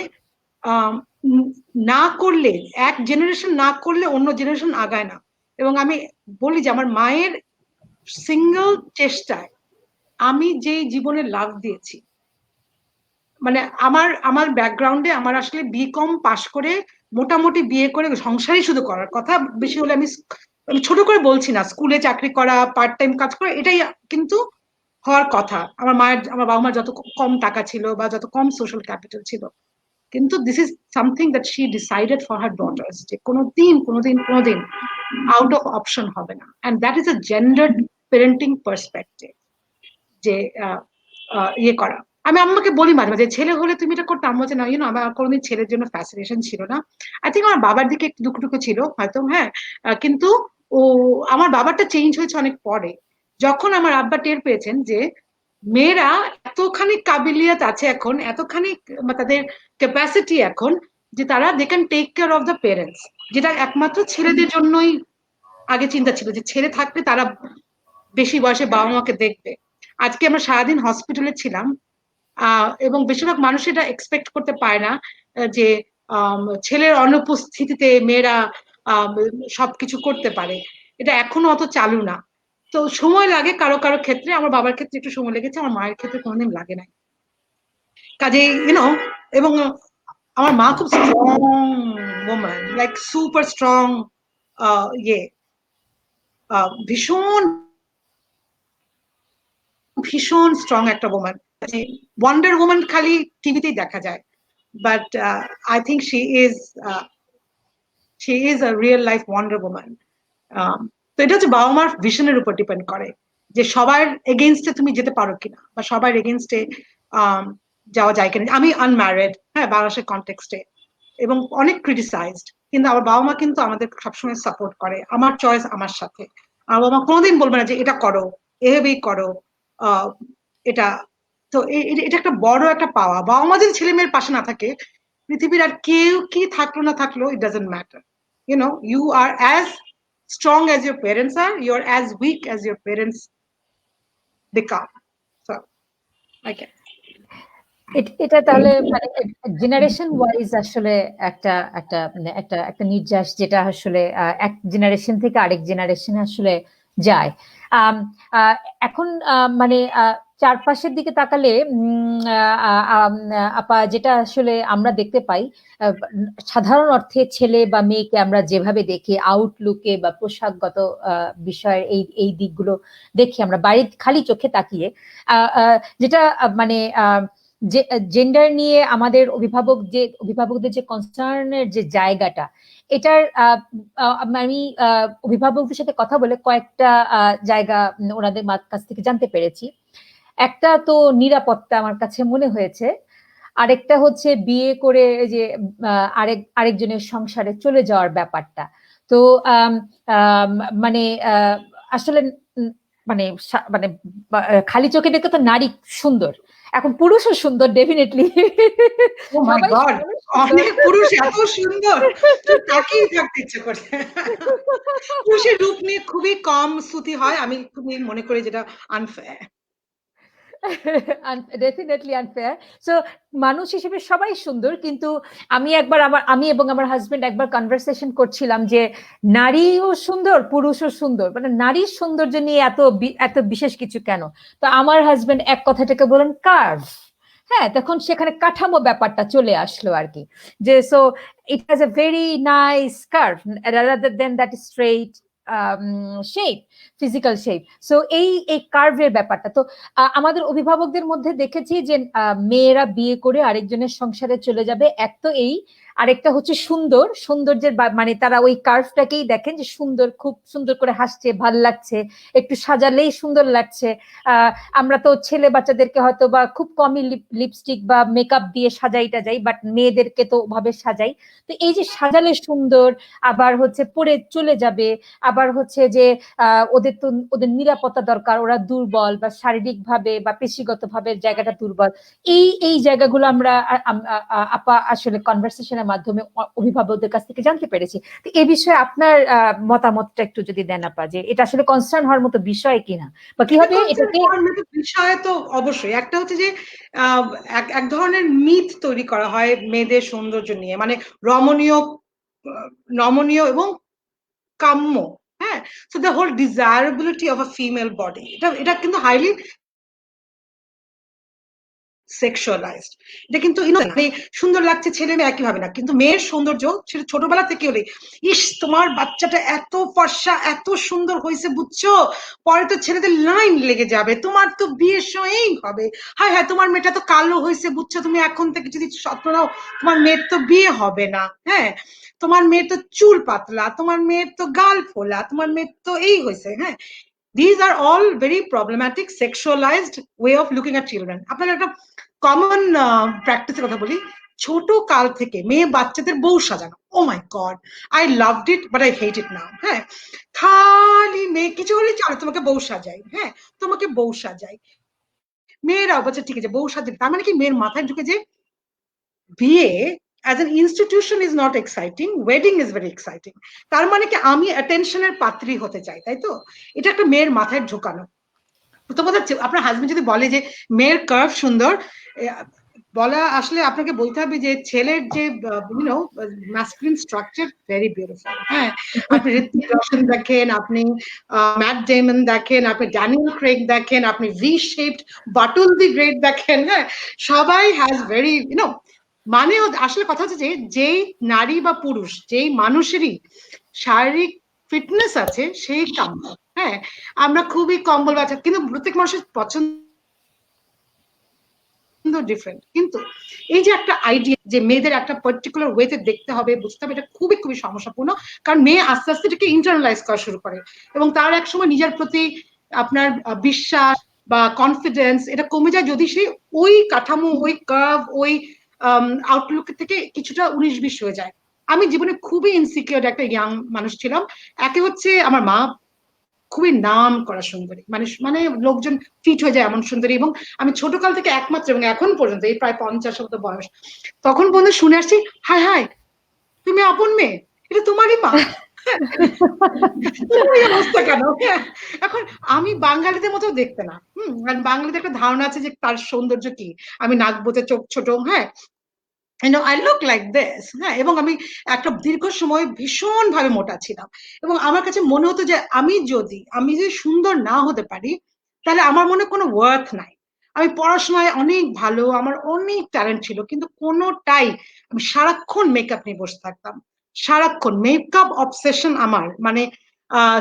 না করলে, এক জেনারেশন না করলে অন্য জেনারেশন আগায় না। এবং আমি বলি যে আমার মায়ের সিঙ্গেল চেষ্টায় আমি যে জীবনে লাভ দিয়েছি, মানে আমার আমার ব্যাকগ্রাউন্ডে আমার আসলে বিকম পাশ করে মোটামুটি বিয়ে করে সংসারই শুধু করার কথা, বেশি হলে আমি ছোট করে বলছি না, স্কুলে চাকরি করা, পার্ট টাইম কাজ করা, এটাই কিন্তু হওয়ার কথা। আমার মায়ের, আমার বাবা মার যত কম টাকা ছিল বা যত কম সোশ্যাল ক্যাপিটাল ছিল, কিন্তু this is something that she decided for her daughters যে কোনোদিন আউট অফ অপশন হবে না। And that is a gender parenting perspective যে ইয়ে করা। আমি আম্মাকে বলি মাঝে মাঝে ছেলে হলে তুমি এটা করতে, আম্মা বলছে না, আমার কোনোদিন ছেলের জন্য ফ্যাসিনেশন ছিল না। আই থিঙ্ক আমার বাবার দিকে একটু দুঃখ ছিল হয়তো, হ্যাঁ, কিন্তু ও আমার বাবারটা চেঞ্জ হয়েছে অনেক পরে, যখন আমার আব্বা টের পেয়েছেন যে মেয়েরা এতখানি কাবিলিয়াত আছে এখন, এতখানি তাদের ক্যাপাসিটি এখন, যে তারা they can take care of the parents, যেটা একমাত্র ছেলেদের জন্যই আগে চিন্তা ছিল যে ছেলে থাকলে তারা বেশি বয়সে বাবা মাকে দেখবে। আজকে আমরা সারাদিন হসপিটালে ছিলাম, এবং বেশিরভাগ মানুষ এটা এক্সপেক্ট করতে পারে না যে ছেলের অনুপস্থিতিতে মেয়েরা সবকিছু করতে পারে, এটা এখনো অত চালু না। তো সময় লাগে কারো কারো ক্ষেত্রে, আমার বাবার ক্ষেত্রে একটু সময় লেগেছে, আমার মায়ের ক্ষেত্রে কোনোদিন লাগে নাই। কাজে এবং আমার মা খুব strong woman, like super strong, ইয়ে ভীষণ ভীষণ স্ট্রং একটা ওম্যান। ওয়ান্ডার ওম্যান খালি টিভিতেই দেখা যায়, but I think she is a real life wonder woman. তো এটা হচ্ছে বাবা মার ভিশনের উপর ডিপেন্ড করে যে সবার এগেইনস্টে তুমি যেতে পারো কিনা, বা সবার এগেইনস্টে যাওয়া যায় কিনা। আমি আনম্যারিড, হ্যাঁ, বাংলাদেশের কনটেক্সটে, এবং অনেক ক্রিটিসাইজড, কিন্তু আমার বাবা মা কিন্তু আমাদের সবসময় সাপোর্ট করে, আমার চয়েস আমার সাথে। আমার বাবা মা কোনোদিন বলবে না যে এটা করো, এভাবেই করো, এটা। তো এটা একটা বড় একটা পাওয়া। বাবা মা যদি ছেলে মেয়ের পাশে না থাকে, পৃথিবীর আর কেউ কি থাকলো না থাকলো, it doesn't matter. You are as strong as your parents are, you're as weak as your parents become. So I guess এটা তাহলে মানে জেনারেশন ওয়াইজ আসলে একটা একটা একটা একটা নির্যাস, যেটা আসলে এক জেনারেশন থেকে আরেক জেনারেশনে আসলে যায়। এখন মানে চারপাশের দিকে তাকালে আপা, যেটা আসলে আমরা দেখতে পাই, সাধারণ অর্থে ছেলে বা মেয়েকে আমরা যেভাবে দেখি আউটলুকে বা পোশাকগত বিষয়ের এই দিকগুলো দেখি আমরা বাইরে খালি চোখে তাকিয়ে, যেটা মানে জেন্ডার নিয়ে আমাদের অভিভাবকদের যে কনসার্নের যে জায়গাটা, এটার আমি অভিভাবকদের সাথে কথা বলে কয়েকটা জায়গা ওনাদের কাছ থেকে জানতে পেরেছি। একটা তো নিরাপত্তা আমার কাছে মনে হয়েছে, আরেকটা হচ্ছে বিয়ে করে যে আরেকজনের সংসারে চলে যাওয়ার ব্যাপারটা। তো আম, আম, মানে আসলে মানে মানে খালি চোখে দেখে তো নারী সুন্দর, এখন পুরুষও সুন্দর ডেফিনেটলি, ও মাই সবাই গড, সুন্দর। অনেক পুরুষ এত সুন্দর যে তাকেই থাকতে ইচ্ছে করছে। পুরুষের রূপ নিয়ে খুবই কম স্তুতি হয়, আমি খুবই মনে করি যেটা আনফেয়ার। Definitely unfair. সো মানুষ হিসেবে সবাই সুন্দর, কিন্তু আমি এবং আমার হাজবেন্ড একবার কনভারসেশন করছিলাম যে নারীও সুন্দর পুরুষও সুন্দর, মানে নারীর সৌন্দর্য নিয়ে এত বিশেষ কিছু কেন? তো আমার হাজবেন্ড এক কথাটাকে বলেন কার্ভ। হ্যাঁ, তখন সেখানে কাঠামো ব্যাপারটা চলে আসলো আর কি, যে so it has a very nice curve rather then that straight shape, physical shape. So এই এই কার্ভের ব্যাপারটা তো আমাদের অভিভাবকদের মধ্যে দেখেছি যে মেয়েরা বিয়ে করে আরেকজনের সংসারে চলে যাবে, এক তো এই, আরেকটা হচ্ছে সৌন্দর্যের মানে তারা ওই কার্ভটাকেই দেখেন যে সুন্দর, খুব সুন্দর করে হাসছে, ভাল লাগছে, একটু সাজালেই সুন্দর লাগছে। আমরা তো ছেলে বাচ্চাদেরকে হয়তো বা খুব কমই লিপস্টিক বা মেকআপ দিয়ে সাজাই টাজাই, বাট মেয়েদেরকে তো ওভাবে সাজাই। তো এই যে সাজালে সুন্দর, আবার হচ্ছে পরে চলে যাবে, আবার হচ্ছে যে ওদের নিরাপত্তা দরকার, ওরা দুর্বল বা শারীরিক ভাবে বা পেশিগত ভাবে জায়গাটা দুর্বল, এই জায়গাগুলো আমরা আপা আসলে কনভারসেশনের মাধ্যমে অভিভাবকদের কাছ থেকে জানতে পেরেছি। তো এই বিষয়ে আপনার মতামতটা একটু যদি দেন আপা, যে এটা আসলে কনসার্ন হওয়ার মতো বিষয় কিনা, বা কিভাবে এটাকে। বিষয় তো অবশ্যই একটা হচ্ছে যে এক ধরনের মিথ তৈরি করা হয় মেয়েদের সৌন্দর্য নিয়ে, মানে রমণীয় নমনীয় এবং কাম্য। হ্যাঁ, so the whole desirability of a female body, এটা কিন্তু হাইলি সেক্সুয়ালাইজড। এটা কিন্তু সুন্দর লাগছে ছেলে মেয়ে একই ভাবে না, কিন্তু মেয়ের সৌন্দর্য সেটা ছোটবেলা থেকে হলে, ইস তোমার বাচ্চাটা এত ফর্সা এত সুন্দর হয়েছে বুঝছো, পরে তো ছেলেদের লাইন লেগে যাবে, তোমার তো বিয়ের সময়ই হবে, হায় হায় তোমার মেয়েটা তো কালো হয়েছে বুঝছো, তুমি এখন থেকে যদি স্বপ্ন নাও তোমার মেয়ের তো বিয়ে হবে না। হ্যাঁ, তোমার মেয়ের তো চুল পাতলা, তোমার মেয়ের তো গাল ফোলা, তোমার মেয়ের তো এই হয়েছে। হ্যাঁ, these are all very problematic sexualized way of looking at children. আপনার একটা কমন প্র্যাকটিসের কথা বলি, ছোট কাল থেকে মেয়ে বাচ্চাদের বউ সাজানো, oh my god, I loved it but I hate it now. হ্যাঁ, খালি মেয়ে কিছু হলে চলো তোমাকে বউ সাজাই, হ্যাঁ তোমাকে বউ সাজাই, মেয়েরাও বলছে ঠিক আছে বউ সাজাই, তার মানে কি মেয়ের মাথায় ঢুকে যে বিয়ে as an institution is not exciting, wedding is very exciting, তার মানে কি আমি অ্যাটেনশনের পাত্রী হতে চাই, তাই তো? এটা একটা মেয়ের মাথায় ঢোকানো। প্রথমত আপনার হাজবেন্ড যদি বলে যে মেয়ের কার্ভ সুন্দর, বলা আসলে আপনাকে বলতে হবে যে ছেলের যে ম্যাসকুলিন স্ট্রাকচার ভেরি বিউটিফুল। হ্যাঁ, আপনি ঋত্বিক রোশন দেখেন, আপনি ম্যাট ডেমন দেখেন, আপনি ড্যানিয়েল ক্রেগ দেখেন, আপনি ভি শেপড বাটুল দি গ্রেট দেখেন, হ্যাঁ সবাই হ্যাজ ভেরি মানে আসলে কথা হচ্ছে যে যেই নারী বা পুরুষ যেই মানুষেরই শারীরিক ফিটনেস আছে সেই কাম্য। হ্যাঁ, আমরা খুবই কম বলবো আচ্ছা, কিন্তু প্রত্যেক মানুষের পছন্দ ডিফারেন্ট, কিন্তু এই যে একটা আইডিয়া যে মেয়েদের একটা পার্টিকুলার ওয়েতে দেখতে হবে বুঝতে হবে, এটা খুবই খুবই সমস্যাপূর্ণ, কারণ মেয়ে আস্তে আস্তে এটাকে ইন্টারনালাইজ করা শুরু করে এবং তার এক সময় নিজের প্রতি আপনার বিশ্বাস বা কনফিডেন্স এটা কমে যায় যদি সে ওই কাঠামো ওই কার্ভ ওই আউটলুক থেকে কিছুটা 19-20 হয়ে যায়। আমি জীবনে খুবই ইনসিকিউর একটা ইয়াং মানুষ ছিলাম। একে হচ্ছে আমার মা খুবই নাম করা সুন্দরী, মানে মানে লোকজন ফিট হয়ে যায় এমন সুন্দরী, এবং আমি ছোটকাল থেকে একমাত্র এবং এখন পর্যন্ত এই প্রায় 50 মতো বয়স তখন পর্যন্ত শুনে আসছি হায় হায় তুমি আপন মেয়ে, এটা তোমারই মা, অবস্থা কেন? এখন আমি বাঙালিদের মতো দেখতে না, বাঙালিদের একটা ধারণা আছে যে তার সৌন্দর্য কি, আমি নাক বোতে চোখ ছোট, হ্যাঁ I look like this, হ্যাঁ, এবং আমি একটা দীর্ঘ সময় ভীষণ ভাবে মোটা ছিলাম এবং আমার কাছে মনে হতো যে আমি যদি সুন্দর না হতে পারি তাহলে আমার মনে কোনো ওয়ার্থ নাই। আমি পড়াশোনায় অনেক ভালো, আমার অনেক ট্যালেন্ট ছিল, কিন্তু কোনোটাই, আমি সারাক্ষণ মেকআপ নিয়ে বসে থাকতাম, সারাক্ষণ মেকআপ অবসেশন আমার, মানে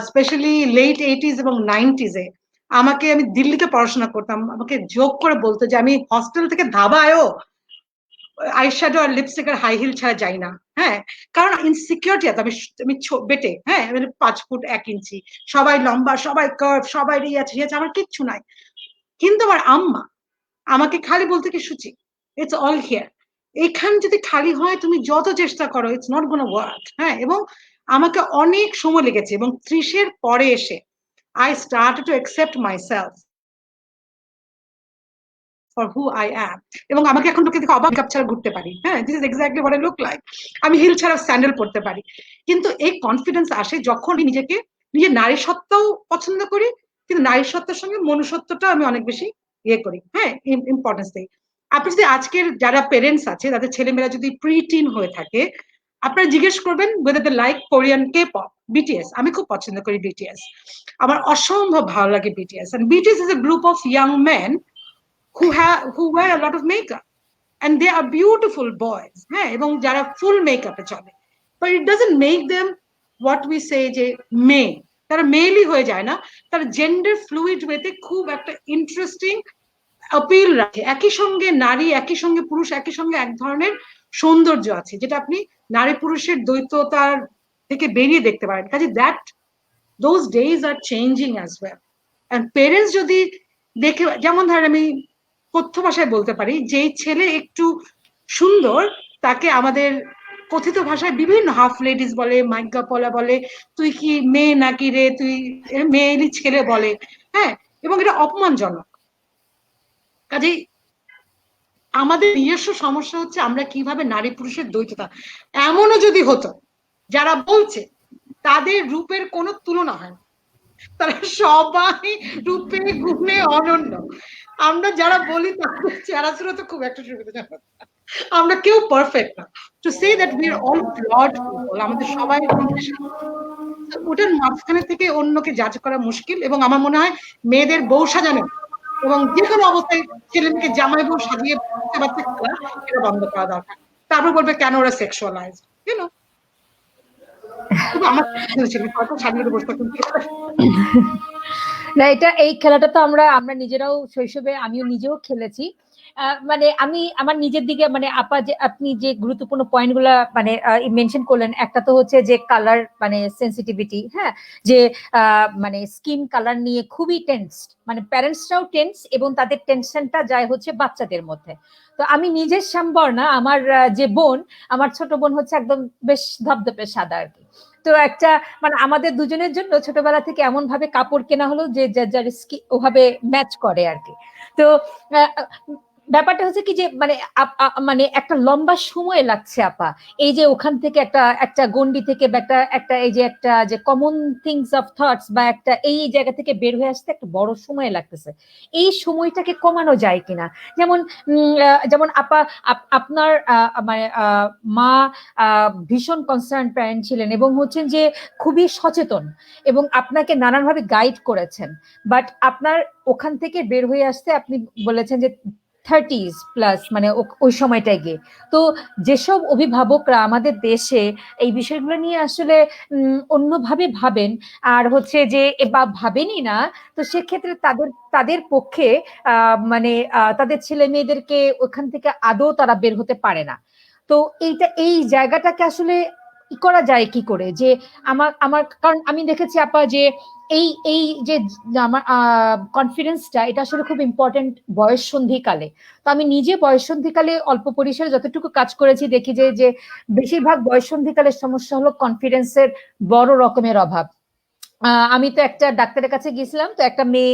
স্পেশালি লেট 80s এবং 90s এ আমি দিল্লিতে পড়াশোনা করতাম, আমাকে জোক করে বলতো যে আমি হস্টেল থেকে ধাবায়ও আইশ্যাডো আর লিপস্টিক আর হাই হিল ছাড়া যাই না। হ্যাঁ, কারণ ইনসিকিউরিটি আছে। আমি বেটে, হ্যাঁ, 5 ফুট 1 ইঞ্চি, সবাই লম্বা, সবাই কার্ভ, সবাই আছে, আমার কিচ্ছু নাই। কিন্তু আমার আম্মা আমাকে খালি বলতে কি, সুচি, ইটস অল হিয়ার। এখান যদি খালি হয়, তুমি যত চেষ্টা করো, ইটস নট গোনা ওয়ার্ক। হ্যাঁ, এবং আমাকে অনেক সময় লেগেছে, এবং 30-এর পরে এসে I started to accept myself for who I am. এবং আমাকে এখন লোকে দেখে অবাক, কাপ ছাড়া ঘুরতে পারি। হ্যাঁ, this is exactly what I look like. আমি হিল ছাড়া স্যান্ডেল পরতে পারি। কিন্তু এই কনফিডেন্স আসে যখন নিজেকে, নিজের নারী সত্ত্বাও পছন্দ করি, কিন্তু নারী সত্তার সঙ্গে মনুষ্যত্বটা আমি অনেক বেশি ইয়ে করি। হ্যাঁ, ইম্পর্টেন্স দিই। আপনি যদি আজকের যারা পেরেন্টস আছে, তাদের ছেলেমেয়েরা যদি প্রিটিন হয়ে থাকে, আপনারা জিজ্ঞেস করবেন whether they like Korean K-pop, BTS। আমি খুব পছন্দ করি BTS। আমার অসম্ভব ভালো লাগে BTS। And BTS is a group of young men who wear a lot of makeup, and they are beautiful boys। হ্যাঁ, এবং যারা ফুল মেকআপে চলে, but it doesn't make them what we say যে মেয়ে। তারা মেলই হয়ে যায় না, তারা জেন্ডার ফ্লুইড ওয়েতে খুব একটা ইন্টারেস্টিং আপিল রাখে। একই সঙ্গে নারী, একই সঙ্গে পুরুষ, একই সঙ্গে এক ধরনের সৌন্দর্য আছে, যেটা আপনি নারী পুরুষের দ্বৈততার থেকে বেরিয়ে দেখতে পারেন। কাজে that those days are changing as well. And parents যদি দেখে, যেমন ধরেন আমি কথ্য ভাষায় বলতে পারি, যেই ছেলে একটু সুন্দর, তাকে আমাদের কথিত ভাষায় বিভিন্ন হাফ লেডিস বলে, মাইকা পলা বলে, তুই কি মেয়ে নাকি রে, তুই মেয়েলি ছেলে বলে। হ্যাঁ, এবং এটা অপমানজনক। কাজেই আমাদের নিজস্ব সমস্যা হচ্ছে আমরা কিভাবে নারী পুরুষের দ্বৈততা। এমনও যদি হতো যারা বলছে তাদের রূপের কোনো তুলনা হয় না, তারা সবাই রূপে গুণে অনন্য, আমরা যারা বলি তাদের চেহারা ছিল তো খুব একটা সুবিধাজনক, আমরা কেউ পারফেক্ট না। To say that we are all flood people, আমাদের সবাই ওটার মাঝখানে থেকে অন্যকে জাজ করা মুশকিল। এবং আমার মনে হয় মেয়েদের বউ সাজানো এবং যে কোনো অবস্থায় ছেলে মেয়েকে জামাই বউ সাজিয়ে বাচ্চা খেলা, এটা বন্ধ করা দরকার। তারপর বলবে কেন ওরা সেক্সুয়ালাইজ, ইউনো। আমার ছেলে হয়তো সাজিয়ে বসে থাকুন। না, এই খেলাটা তো আমরা নিজেরাও শৈশবে, আমিও নিজেও খেলেছি। মানে আমি আমার নিজের দিকে, মানে আপা যে আপনি যে গুরুত্বপূর্ণ পয়েন্টগুলা মানে মেনশন করলেন, একটা তো হচ্ছে যে কালার, মানে সেন্সিটিভিটি। হ্যাঁ, যে মানে স্কিন কালার নিয়ে খুবই টেন্স, মানে প্যারেন্টসরাও টেন্স, এবং তাদের টেনশনটা যায় হচ্ছে বাচ্চাদের মধ্যে। তো আমি নিজের শ্যামবর্ণা, আমার যে বোন, আমার ছোট বোন হচ্ছে একদম বেশ ধপধপে সাদা আর কি। তো একটা মানে আমাদের দুজনের জন্য ছোটবেলা থেকে এমন ভাবে কাপড় কেনা হলো যে যার ওভাবে ম্যাচ করে আর কি। তো ব্যাপারটা হচ্ছে কি যে মানে মানে একটা লম্বা সময় লাগছে আপা, এই যে ওখান থেকে একটা গন্ডি থেকে বা একটা এই যে একটা যে কমন থিংস অফ থটস বা একটা এই জায়গা থেকে বের হয়ে আসতে একটা বড় সময় লাগতেছে। এই সময়টাকে কমানো যায় কিনা? যেমন যেমন আপা, আপনার মানে মা ভীষণ কনসার্ন প্যারেন্ট ছিলেন এবং হচ্ছেন যে খুবই সচেতন, এবং আপনাকে নানানভাবে গাইড করেছেন। বাট আপনার ওখান থেকে বের হয়ে আসতে আপনি বলেছেন যে 30s প্লাস, মানে ওই সময়টায় গিয়ে। তো যেসব অভিভাবকরা আমাদের দেশে এই বিষয়গুলো নিয়ে আসলে অন্যভাবে ভাবেন, আর হচ্ছে যে বা ভাবেনই না, তো সেক্ষেত্রে তাদের পক্ষে মানে তাদের ছেলে মেয়েদেরকে ওখান থেকে আদৌ তারা বের হতে পারে না। তো এই জায়গাটাকে আসলে করা যায় কি করে? যে আমার কারণ আমি দেখেছি আপা যে এই যে আমার কনফিডেন্সটা, এটা আসলে খুব ইম্পর্টেন্ট বয়ঃসন্ধিকালে। তো আমি নিজে বয়ঃসন্ধিকালে অল্প পরিসরে যতটুকু কাজ করেছি, দেখি যে বেশিরভাগ বয়ঃসন্ধিকালের সমস্যা হলো কনফিডেন্সের বড় রকমের অভাব। আমি তো একটা ডাক্তারের কাছে গিয়েছিলাম, তো একটা মেয়ে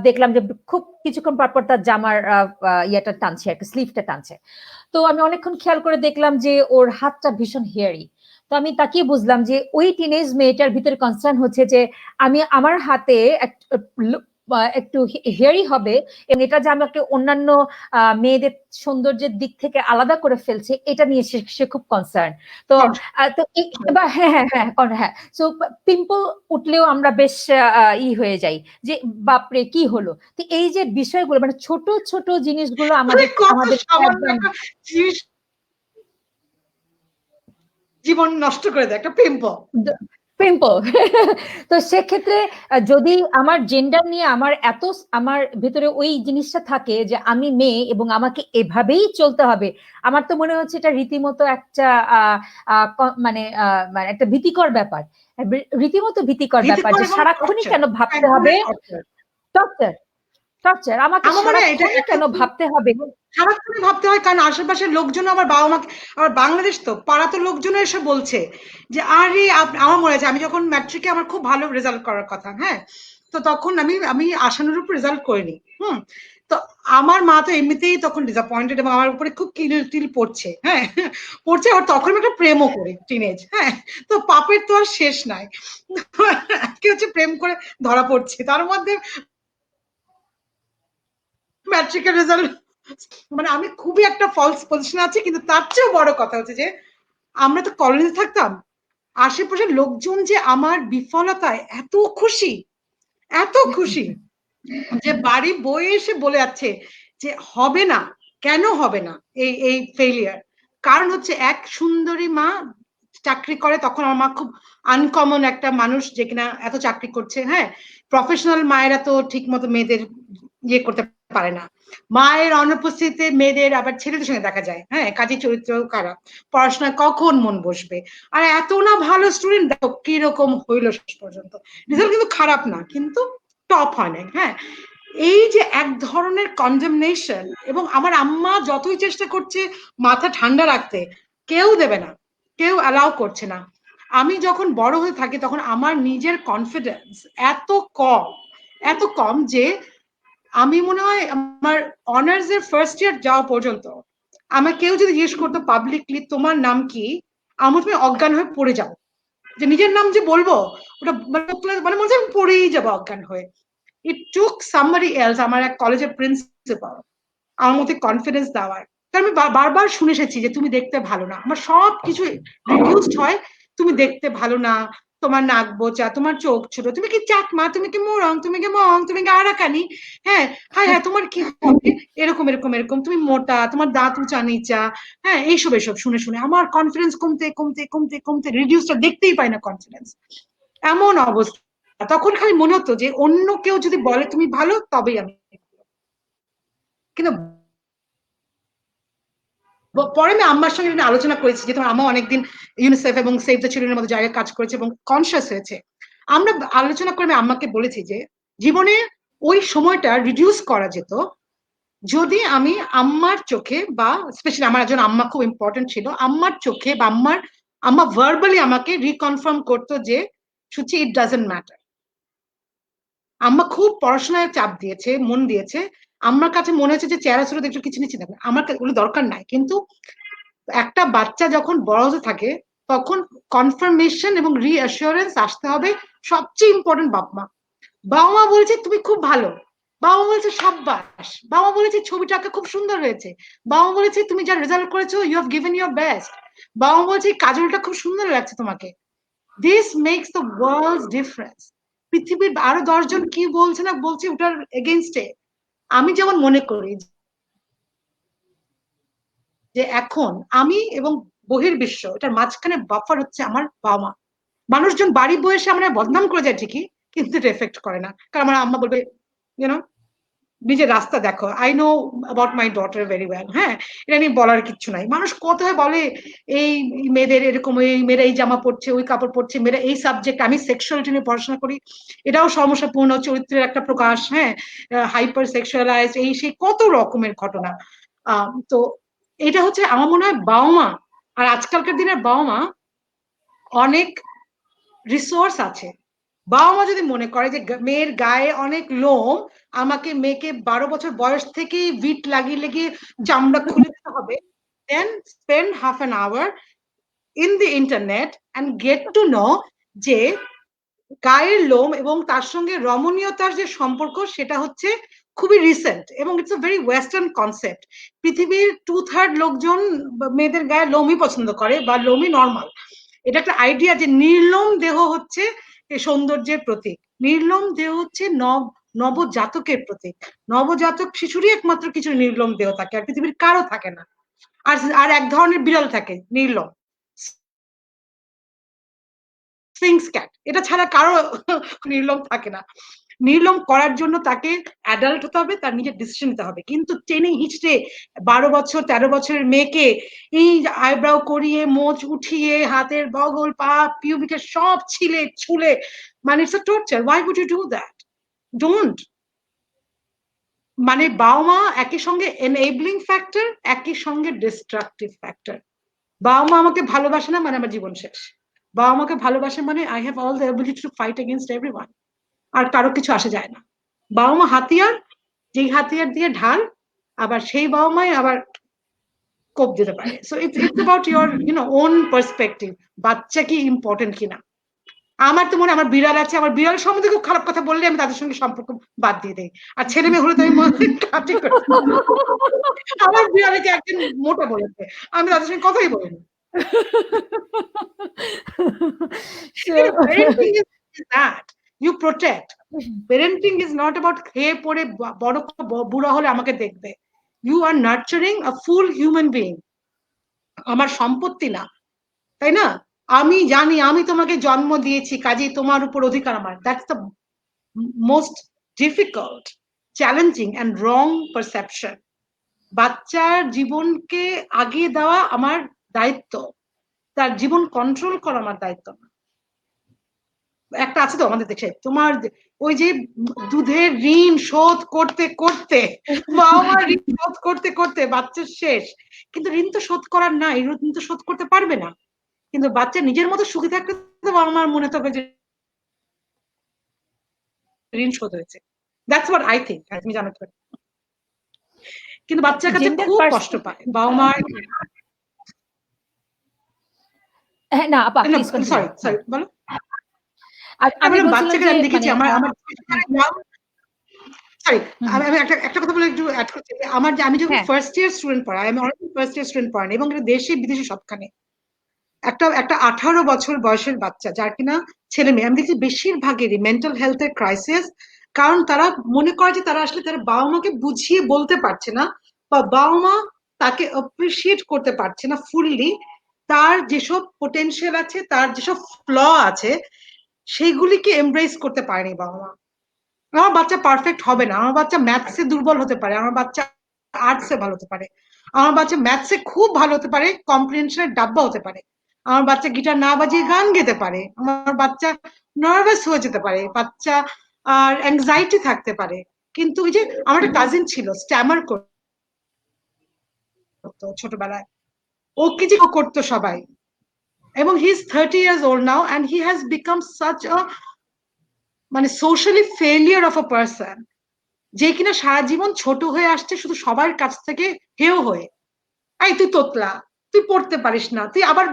দেখলাম যে খুব কিছুক্ষণ পর তার জামার ইয়েটা টানছে আর কি, স্লিভটা টানছে। তো আমি অনেকক্ষণ খেয়াল করে দেখলাম যে ওর হাতটা ভীষণ হেয়ারি। তো আমি তাকিয়ে বুঝলাম যে ওই টিনেজ মেয়েটার ভিতরে কনসার্ন হচ্ছে যে আমার হাতে একটু হেয়ারি হবে, এবং এটা যে আমাকে অন্যান্য মেয়েদের সৌন্দর্যের দিক থেকে আলাদা করে ফেলছে, এটা নিয়ে সে খুব কনসার্ন। তো হ্যাঁ হ্যাঁ হ্যাঁ হ্যাঁ, সো পিম্পল উঠলেও আমরা বেশ হয়ে যাই যে বাপরে কি হলো। তো এই যে বিষয়গুলো, মানে ছোট ছোট জিনিসগুলো আমাদের জীবন নষ্ট করে দেয় একটা পিম্পল। পিম্পল। তো সেক্ষেত্রে যদি আমার জেন্ডার নিয়ে আমার ভেতরে ওই জিনিসটা থাকে যে আমি মেয়ে এবং আমাকে এভাবেই চলতে হবে, আমার তো মনে হচ্ছে এটা রীতিমতো একটা মানে মানে একটা ভীতিকর ব্যাপার, রীতিমতো ভীতিকর ব্যাপার ভীতিকর যে এবং সারাক্ষণই টর্চার, কেন ভাবতে এক হবে। ধরনের টর্চার। টর্চার, টর্চার, আমাকে আমার মনে হয় এটা সারাক্ষণই একটা কেন ভাবতে হবে। সারাক্ষণই ভাবতে হয়, কারণ আশেপাশের লোকজন আমার বাবা মাকে, আমার বাংলাদেশ তো পাড়া তো লোকজন এসে বলছে যে আরে আমার মনে আছে আমি যখন ম্যাট্রিকে আমার খুব ভালো রেজাল্ট করার কথা, হ্যাঁ, তো তখন আমি আমি আশানুরূপ রেজাল্ট করিনি। তো আমার মা তো এমনিতেই তখন ডিসঅ্যাপয়েন্টেড এবং আমার উপরে খুব কিল টিল পড়ছে, হ্যাঁ, পড়ছে। আর তখন আমি একটা প্রেমও করি টিনেজ, হ্যাঁ, তো পাপের তো আর শেষ নাই। কি হচ্ছে, প্রেম করে ধরা পড়ছে, তার মধ্যে ম্যাট্রিকের রেজাল্ট, মানে আমি খুবই একটা ফলস পজিশন আছি। কিন্তু তার চেয়েও বড় কথা হচ্ছে যে আমরা তো কলেজে থাকতাম, আশেপাশের লোকজন যে আমার বিফলতায় এত খুশি, এত খুশি, যে বাড়ি বই এসে বলে যাচ্ছে যে হবে না, কেন হবে না এই এই ফেলিয়ার, কারণ হচ্ছে এক সুন্দরী মা চাকরি করে, তখন আমার মা খুব আনকমন একটা মানুষ যে কিনা এত চাকরি করছে, হ্যাঁ, প্রফেশনাল মায়েরা তো ঠিক মতো মেয়েদের ইয়ে করতে পারে না, মায়ের অনুপস্থিতিতে মেয়েদের আবার ছেলেদের সঙ্গে দেখা যায়, হ্যাঁ, কাজে চরিত্র খারাপ, পড়াশোনায় কখন মন বসবে, আর এত না ভালো স্টুডেন্ট, দেখো কিরকম হইলো শেষ পর্যন্ত, রেজাল্ট কিন্তু খারাপ না, কিন্তু টপ হয় না, হ্যাঁ। এই যে এক ধরনের কনডেমনেশন, এবং আমার আম্মা যতই চেষ্টা করছে মাথা ঠান্ডা রাখতে, কেউ দেবে না, কেউ অ্যালাউ করছে না। আমি যখন বড় হয়ে থাকি তখন আমার নিজের কনফিডেন্স এত কম, এত কম যে আমি মনে হয় আমার অনার্স এর ফার্স্ট ইয়ার যাওয়া পর্যন্ত আমার কেউ যদি জিজ্ঞেস করতো পাবলিকলি তোমার নাম কি, আমার তুমি অজ্ঞান হয়ে পড়ে যাও, যে নিজের নাম যে বলবো ওটা মানে মনে হচ্ছে আমি পড়েই যাবো অজ্ঞান হয়ে। ইট টুক সামবডি এলস, আমার এক কলেজের প্রিন্সিপাল আমার মধ্যে কনফিডেন্স দেওয়ার, কারণ আমি বারবার শুনে এসেছি যে তুমি দেখতে ভালো না, আমার সব কিছু রিডিউসড হয়, তুমি দেখতে ভালো না, তোমার নাক বোচা, তোমার চোখ ছোট, তুমি কি চাকমা, তুমি কি মোরং, তুমি কি মং, তুমি কি আরাকানি, হ্যাঁ, হ্যাঁ হ্যাঁ, তোমার কি হবে, এরকম এরকম এরকম, তুমি মোটা, তোমার দাঁত উঁচা নিচা, হ্যাঁ, এইসব এইসব শুনে শুনে আমার কনফিডেন্স কমতে কমতে কমতে কমতে রিডিউসটা দেখতেই পাই না কনফিডেন্স, এমন অবস্থা। তখন খালি মনে হতো যে অন্য কেউ যদি বলে তুমি ভালো তবেই আমি, কিন্তু পরে আমি আম্মার সঙ্গে আলোচনা করেছি যে তোমার আম্মা অনেকদিন ইউনিসেফ এবং সেভ দ্য চিলড্রেনের মতো জায়গায় কাজ করেছে এবং কনসিয়াস হয়েছে। আমরা আলোচনা করে আমি আম্মাকে বলেছি যে জীবনে ওই সময়টা রিডিউস করা যেত যদি আমি আম্মার চোখে, বা স্পেশালি আমার একজন আম্মা খুব ইম্পর্টেন্ট ছিল, আম্মার চোখে বা আম্মা ভার্বালি আমাকে রিকনফার্ম করতো যে সুচি ইট ডাজন্ট ম্যাটার। আম্মা খুব পড়াশোনায় চাপ দিয়েছে, মন দিয়েছে, আমার কাছে মনে হচ্ছে যে চেহারা সুরত একটু কিছু নিচ্ছে, আমার ওগুলো দরকার নাই, কিন্তু একটা বাচ্চা যখন বড় হতে থাকে তখন কনফার্মেশন এবং রিঅ্যাসুরেন্স আসতে হবে, সবচেয়ে ইম্পর্টেন্ট বাবা মা। বাবা মা বলেছে তুমি খুব ভালো, বাবা বলেছে সাব্বাস, বাবা বলেছে ছবিটা আঁকা খুব সুন্দর হয়েছে, বাবা বলেছে তুমি যা রেজাল্ট করেছো you have given your best, বাবা বলছে কাজলটা খুব সুন্দর লাগছে তোমাকে, this makes the world difference. পৃথিবীর আরো 10 জন কি বলছে না বলছে ওটার এগেনস্টে, আমি যেমন মনে করি যে এখন আমি এবং বহির্বিশ্ব এটার মাঝখানে বাফার হচ্ছে আমার বাবা মা। মানুষজন বাড়ি বসে আমরা বদনাম করে যায় ঠিকই, কিন্তু এটা এফেক্ট করে না, কারণ আমার আম্মা বলবে ইউনো নিজের রাস্তা দেখো, I know about my daughter very well, হ্যাঁ, এটা নিয়ে বলার কিচ্ছু নাই। মানুষ কোথায় বলে এই মেয়েদের এরকম, এই মেয়েরা এই জামা পড়ছে, ওই কাপড় পড়ছে, মেয়েরা এই সাবজেক্ট, আমি সেক্সুয়ালিটি নিয়ে পড়াশোনা করি, এটাও সমস্যাপূর্ণ চরিত্রের একটা প্রকাশ, হ্যাঁ, হাইপার সেক্সুয়ালাইজ, এই সেই কত রকমের ঘটনা। তো এটা হচ্ছে আমার মনে হয় বাবা মা, আর আজকালকার দিনের বাবা মা অনেক রিসোর্স আছে। বাবা মা যদি মনে করে যে মেয়ের গায়ে অনেক লোম, আমাকে মেয়েকে 12 বছর বয়স থেকেই ভিট লাগিয়ে লাগিয়ে চামড়া খুলে দিতে হবে, then spend half an hour in the internet and get to know যে গায়ের লোম এবং তার সঙ্গে রমণীয়তার যে সম্পর্ক সেটা হচ্ছে খুবই রিসেন্ট এবং it's a very western concept. পৃথিবীর 2/3 লোকজন মেয়েদের গায়ে লোমই পছন্দ করে বা লোমই নর্মাল। এটা একটা আইডিয়া যে নির্লোম দেহ হচ্ছে সৌন্দর্যের প্রতীক, নির্লোম দেহ হচ্ছে নবজাতকের প্রতীক, নবজাতক শিশুরই একমাত্র কিছু নির্লোম দেহ থাকে, আর পৃথিবীর কারো থাকে না। আর, 1 ধরনের বিড়াল থাকে নির্লোম, স্ফিংস ক্যাট, এটা ছাড়া কারো নির্লোম থাকে না। নির্লোম করার জন্য তাকে অ্যাডাল্ট হতে হবে, তার নিজের ডিসিশন নিতে হবে। কিন্তু টেনে হিচড়ে 12 বছর 13 বছরের মেয়েকে এই আইব্রাও করিয়ে, মোচ উঠিয়ে, হাতের বগল, পা, পিউবিকে সব ছিলে ছুলে, মানে it's a torture. Why would you do that? Don't. মানে বাবা মা একই সঙ্গে এনেবলিং ফ্যাক্টর, একই সঙ্গে ডিস্ট্রাকটিভ ফ্যাক্টর। বাবা মা আমাকে ভালোবাসে না মানে আমার জীবন শেষ। বাবা মাকে ভালোবাসে মানে I have all the ability to fight against everyone, আর কারো কিছু আসে যায় না। বাবা মা হাতিয়ার, যেই হাতিয়ার দিয়ে ঢাল, আবার সেই বাবা মাই আবার কোপ দিতে পারে। So it's about your own perspective, বাচ্চা কি ইম্পর্টেন্ট কিনা। আমার তো মনে, আমার বিড়াল আছে, আমার বিড়াল সম্বন্ধে খুব খারাপ কথা বললে আমি তাদের সঙ্গে সম্পর্ক বাদ দিয়ে দেই, আর ছেলে মেয়ে হলে তো আমি আমার বিড়ালকে একদিন মোটা বলেছে, আমি তাদের সঙ্গে কথাই বলিনি। So, Parenting is that you protect. Parenting is not about খেয়ে পড়ে বড় বুড়া হলে আমাকে দেখবে। You are nurturing a full human being. আমার সম্পত্তি না, তাই না? আমি জানি আমি তোমাকে জন্ম দিয়েছি, কাজেই তোমার উপর অধিকার আমার। That's the most difficult, challenging and wrong perception. বাচ্চার জীবনকে আগিয়ে দেওয়া আমার দায়িত্ব, তার জীবন কন্ট্রোল করা আমার দায়িত্ব না। একটা আছে তো আমাদের দেশে, তোমার ওই যে দুধের ঋণ শোধ করতে করতে, বাবা মার ঋণ শোধ করতে করতে বাচ্চার শেষ। কিন্তু ঋণ তো শোধ করার নাই, ঋণ তো শোধ করতে পারবে না। কিন্তু বাচ্চা নিজের মতো সুখী থাকতে তো বাবা মার মনে হবে যে ঋণ শোধ হয়েছে। দ্যাটস হোয়াট আই থিঙ্ক, তুমি জানো তো। কিন্তু বাচ্চার কাছে খুব কষ্ট পায় বাবা মার। না আপা প্লিজ কন্টিনিউ। সরি বলো। আমি বলছিলাম বাচ্চাকে যে আমি দেখেছি, মানে আমার সরি, আমি একটা কথা বলে একটু অ্যাড করতে চাই। আমি যখন ফার্স্ট ইয়ার স্টুডেন্ট পড়াই, আমি অনেক ফার্স্ট ইয়ার স্টুডেন্ট পড়াই এবং এটা দেশে বিদেশে সবখানে। একটা 18 বছর বয়সের বাচ্চা যার কিনা ছেলে মেয়ে, আমি দেখছি বেশিরভাগেরই মেন্টাল হেলথের ক্রাইসিস। কারণ তারা মনে করে যে তারা আসলে তারা বাবা মাকে বুঝিয়ে বলতে পারছে না, বা বাবা মা তাকে অ্যাপ্রিসিয়েট করতে পারছে না ফুললি। তার যেসব পোটেনশিয়াল আছে, তার যেসব ফ্ল আছে, সেইগুলিকে এমব্রেস করতে পারেনি বাবা মা। আমার বাচ্চা পারফেক্ট হবে না, আমার বাচ্চা ম্যাথসে দুর্বল হতে পারে, আমার বাচ্চা আর্টসে ভালো হতে পারে, আমার বাচ্চা ম্যাথসে খুব ভালো হতে পারে, কম্প্রিহেনশনের ডাব্বা হতে পারে, আমার বাচ্চা গিটার না বাজিয়ে গান গেতে পারে, আমার বাচ্চা নার্ভাস হয়ে যেতে পারে, বাচ্চা আর অ্যাংজাইটি থাকতে পারে। কিন্তু ওই যে আমার একটা কাজিন ছিল, স্ট্যামার করতো ছোটবেলায়, ও কি যে করতো সবাই। এবং he is 30 years old now and he has become such a মানে socially failure of a person, যে কিনা সারা জীবন ছোট হয়ে আসছে শুধু সবার কাছ থেকে হেয় হয়ে। এই তুই তোতলা, তুই পড়তে পারিস না, তুই আবার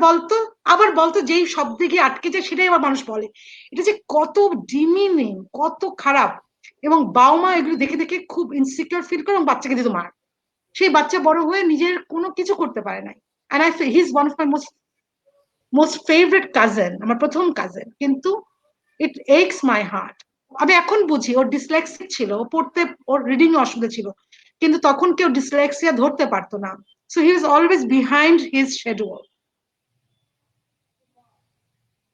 বলতো যেই শব্দে গিয়ে আটকে যায় সেটাই আবার মানুষ বলে। এটা যে কত ডিমিনিং, কত খারাপ। এবং বাবা মা এগুলো দেখে দেখে খুব ইনসিকিউর ফিল করে এবং বাচ্চাকে দিত মার। সেই বাচ্চা বড় হয়ে নিজের কোনো কিছু করতে পারে নাই। And I he is one of my most favourite cousin, আমার প্রথম কাজিন। কিন্তু ইট একস মাই হার্ট। আমি এখন বুঝি ওর ডিসলেক্সিক ছিল, ও পড়তে, ওর রিডিং অসুবিধা ছিল, কিন্তু তখন কেউ ডিসলেক্সিয়া ধরতে পারতো না। So he was always behind his schedule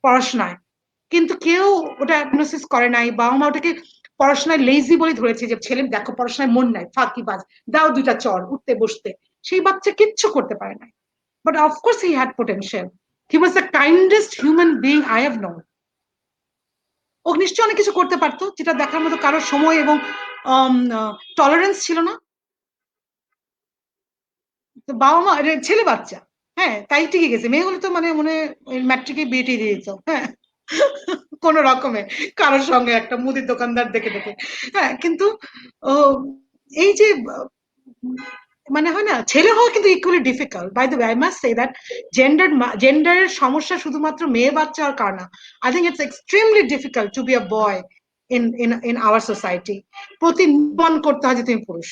পড়াশোনায়। কিন্তু কেউ ওটা অ্যাগনোসিস করে নাই, বাবা মা ওটাকে পড়াশোনায় লেজি বলে ধরেছে যে ছেলে দেখো পড়াশোনায় মন নাই, ফাঁকিবাজ, দাও দুইটা চর উঠতে বসতে। সেই বাচ্চা কিচ্ছু করতে পারে নাই। But of course he had potential. He was the kindest human being I have known. ও নিশ্চয়ই অনেক কিছু করতে পারতো, যেটা দেখার মতো কারোর সময় এবং টলারেন্স ছিল না। তো বাবা মা ছেলে বাচ্চা, হ্যাঁ তাই টিকে গেছে। মেয়ে হলে তো মানে মনে ম্যাট্রিকে বিয়ে দিয়ে দিত, হ্যাঁ কোন রকমে কারোর সঙ্গে একটা মুদির দোকানদার দেখে দেখে। হ্যাঁ কিন্তু এই যে মানে হয় না, ছেলে হওয়া কিন্তু equally difficult. By the way I must say that জেন্ডারের সমস্যা শুধুমাত্র মেয়ে বাচ্চা আর কার না। I think it's extremely difficult to be a boy in our society. প্রতিমান করতে হয় যে তুমি পুরুষ,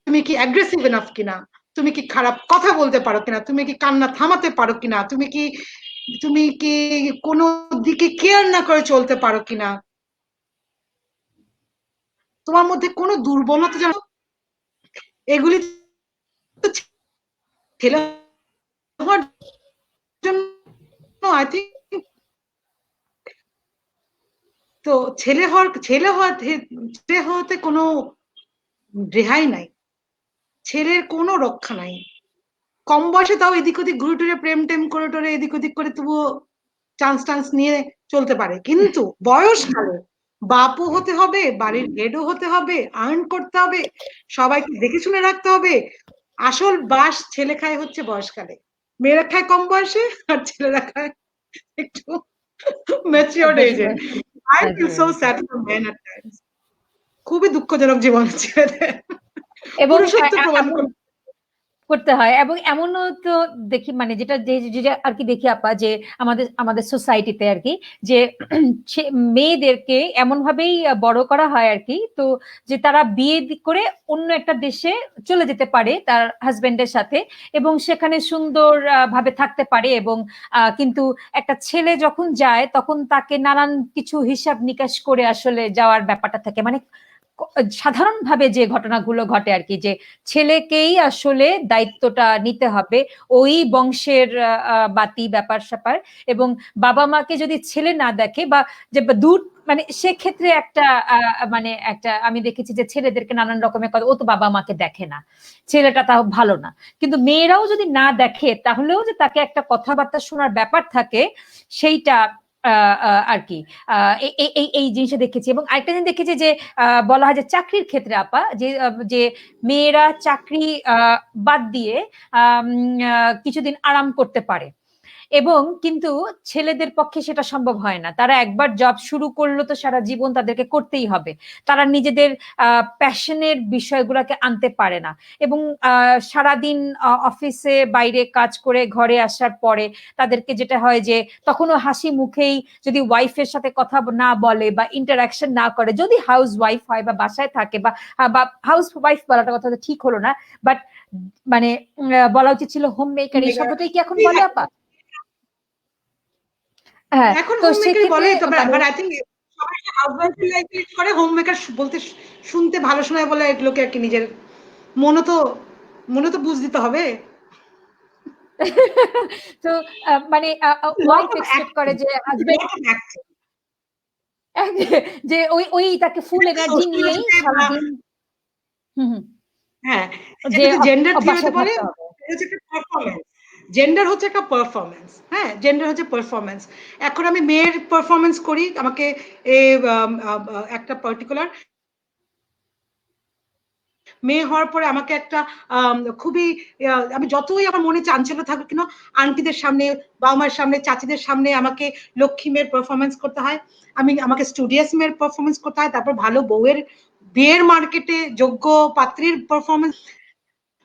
তুমি কি অ্যাগ্রেসিভ এনাফ কিনা, তুমি কি খারাপ কথা বলতে পারো কিনা, তুমি কি কান্না থামাতে পারো কিনা, তুমি কি কোনো দিকে কেয়ার না করে চলতে পারো কিনা, তোমার মধ্যে কোনো দুর্বলতা যেন, এগুলি ছেলে হওয়ার জন্য আই থিঙ্ক তো ছেলে হওয়াতে কোনো রেহাই নাই, ছেলের কোনো রক্ষা নাই। কম বয়সে তাও এদিক ওদিক ঘুরে টুরে প্রেম টেম করে টোরে এদিক ওদিক করে তবুও চান্স নিয়ে চলতে পারে, কিন্তু বয়সকালে বাপও হতে হবে, বাড়ির হেডও হতে হবে, আর্ন করতে হবে, সবাইকে দেখে শুনে রাখতে হবে। আসল বাস ছেলে খায় হচ্ছে বয়সকালে, মেয়েরা খায় কম বয়সে আর ছেলেরা খায় একটু ম্যাচিওরড এজে। I feel so sad for men at times. খুবই দুঃখজনক জীবন ছেলেদের, এবং পুরুষত্ব প্রমাণ করতে হয়। এবং এমনও তো দেখি, মানে যেটা যেটা আর কি দেখি আপা, যে আমাদের আমাদের সোসাইটিতে আর কি, যে মেয়েদেরকে এমন ভাবেই বড় করা হয় আর কি, তো যে তারা বিয়ে করে অন্য একটা দেশে চলে যেতে পারে তার হাজবেন্ডের সাথে, এবং সেখানে সুন্দর ভাবে থাকতে পারে। এবং কিন্তু একটা ছেলে যখন যায় তখন তাকে নানান কিছু হিসাব নিকাশ করে আসলে যাওয়ার ব্যাপারটা থাকে। মানে সাধারণভাবে যে ঘটনাগুলো ঘটে আর কি, যে ছেলেকেই আসলে দায়িত্বটা নিতে হবে, ওই বংশের বাতি ব্যাপার স্যাপার, এবং বাবা মাকে যদি ছেলে না দেখে বা যে দূর, মানে সেক্ষেত্রে একটা মানে একটা আমি দেখেছি যে ছেলেদেরকে নানান রকমের কথা, ও তো বাবা মাকে দেখে না, ছেলেটা তাও ভালো না। কিন্তু মেয়েরাও যদি না দেখে তাহলেও যে তাকে একটা কথাবার্তা শোনার ব্যাপার থাকে, সেইটা আর কি এই জিনিসটা দেখেছি। এবং আরেকটা জিনিস দেখেছি যে বলা হয় যে চাকরির ক্ষেত্রে আপা, যে মেয়েরা চাকরি বাদ দিয়ে কিছুদিন আরাম করতে পারে, এবং কিন্তু ছেলেদের পক্ষে সেটা সম্ভব হয় না। তারা একবার জব শুরু করলো তো সারা জীবন তাদেরকে করতেই হবে। তারা নিজেদের প্যাশনের বিষয়গুলোকে আনতে পারে না। এবং সারাদিন অফিসে বাইরে কাজ করে ঘরে আসার পরে তাদেরকে যেটা হয় যে তখনও হাসি মুখেই যদি ওয়াইফের সাথে কথা না বলে বা ইন্টারাকশন না করে, যদি হাউস ওয়াইফ হয় বা বাসায় থাকে, বা হাউস ওয়াইফ বলাটা কথা ঠিক হলো না, বাট মানে বলা উচিত ছিল হোম মেকার, এই শব্দটাই কি এখন বলে আপা? হ্যাঁ, এখন তো হোম মেকারই সেক্ষেত্রে বলে, তবে মানে বাট আই থিংক সবাই হাউসওয়াইফ লাইফ করে, হোম মেকার বলতে শুনতে ভালো শোনায় বলে এগুলোকে আর কি নিজের মনে তো বুঝ দিতে হবে। তো মানে ওয়াইফ এক্সপেক্ট করে যে হাজবেন্ড যে ওই ওই তাকে ফুল এনার্জি নিয়েই সারাদিন হুম হ্যাঁ, যে যেটাকে জেন্ডার থিওরিতে বাসায় বলে থাকতে হবে। হচ্ছে একটা পারফরম্যান্স। জেন্ডার হচ্ছে একটা পারফরম্যান্স, হ্যাঁ, জেন্ডার হচ্ছে পারফরম্যান্স। এখন আমি মেয়ের পারফরম্যান্স করি, আমাকে একটা পার্টিকুলার মেয়ে হওয়ার পরে আমাকে একটা খুবই আমি যতই আমার মনে চাঞ্চল্য থাকুক কিনা, আন্টিদের সামনে, বাবা মার সামনে, চাচিদের সামনে আমাকে লক্ষ্মী মেয়ের পারফরমেন্স করতে হয়, আমাকে স্টুডিয়াস মেয়ের পারফরমেন্স করতে হয়, তারপর ভালো বউয়ের বিয়ের মার্কেটে যোগ্য পাত্রীর পারফরমেন্স,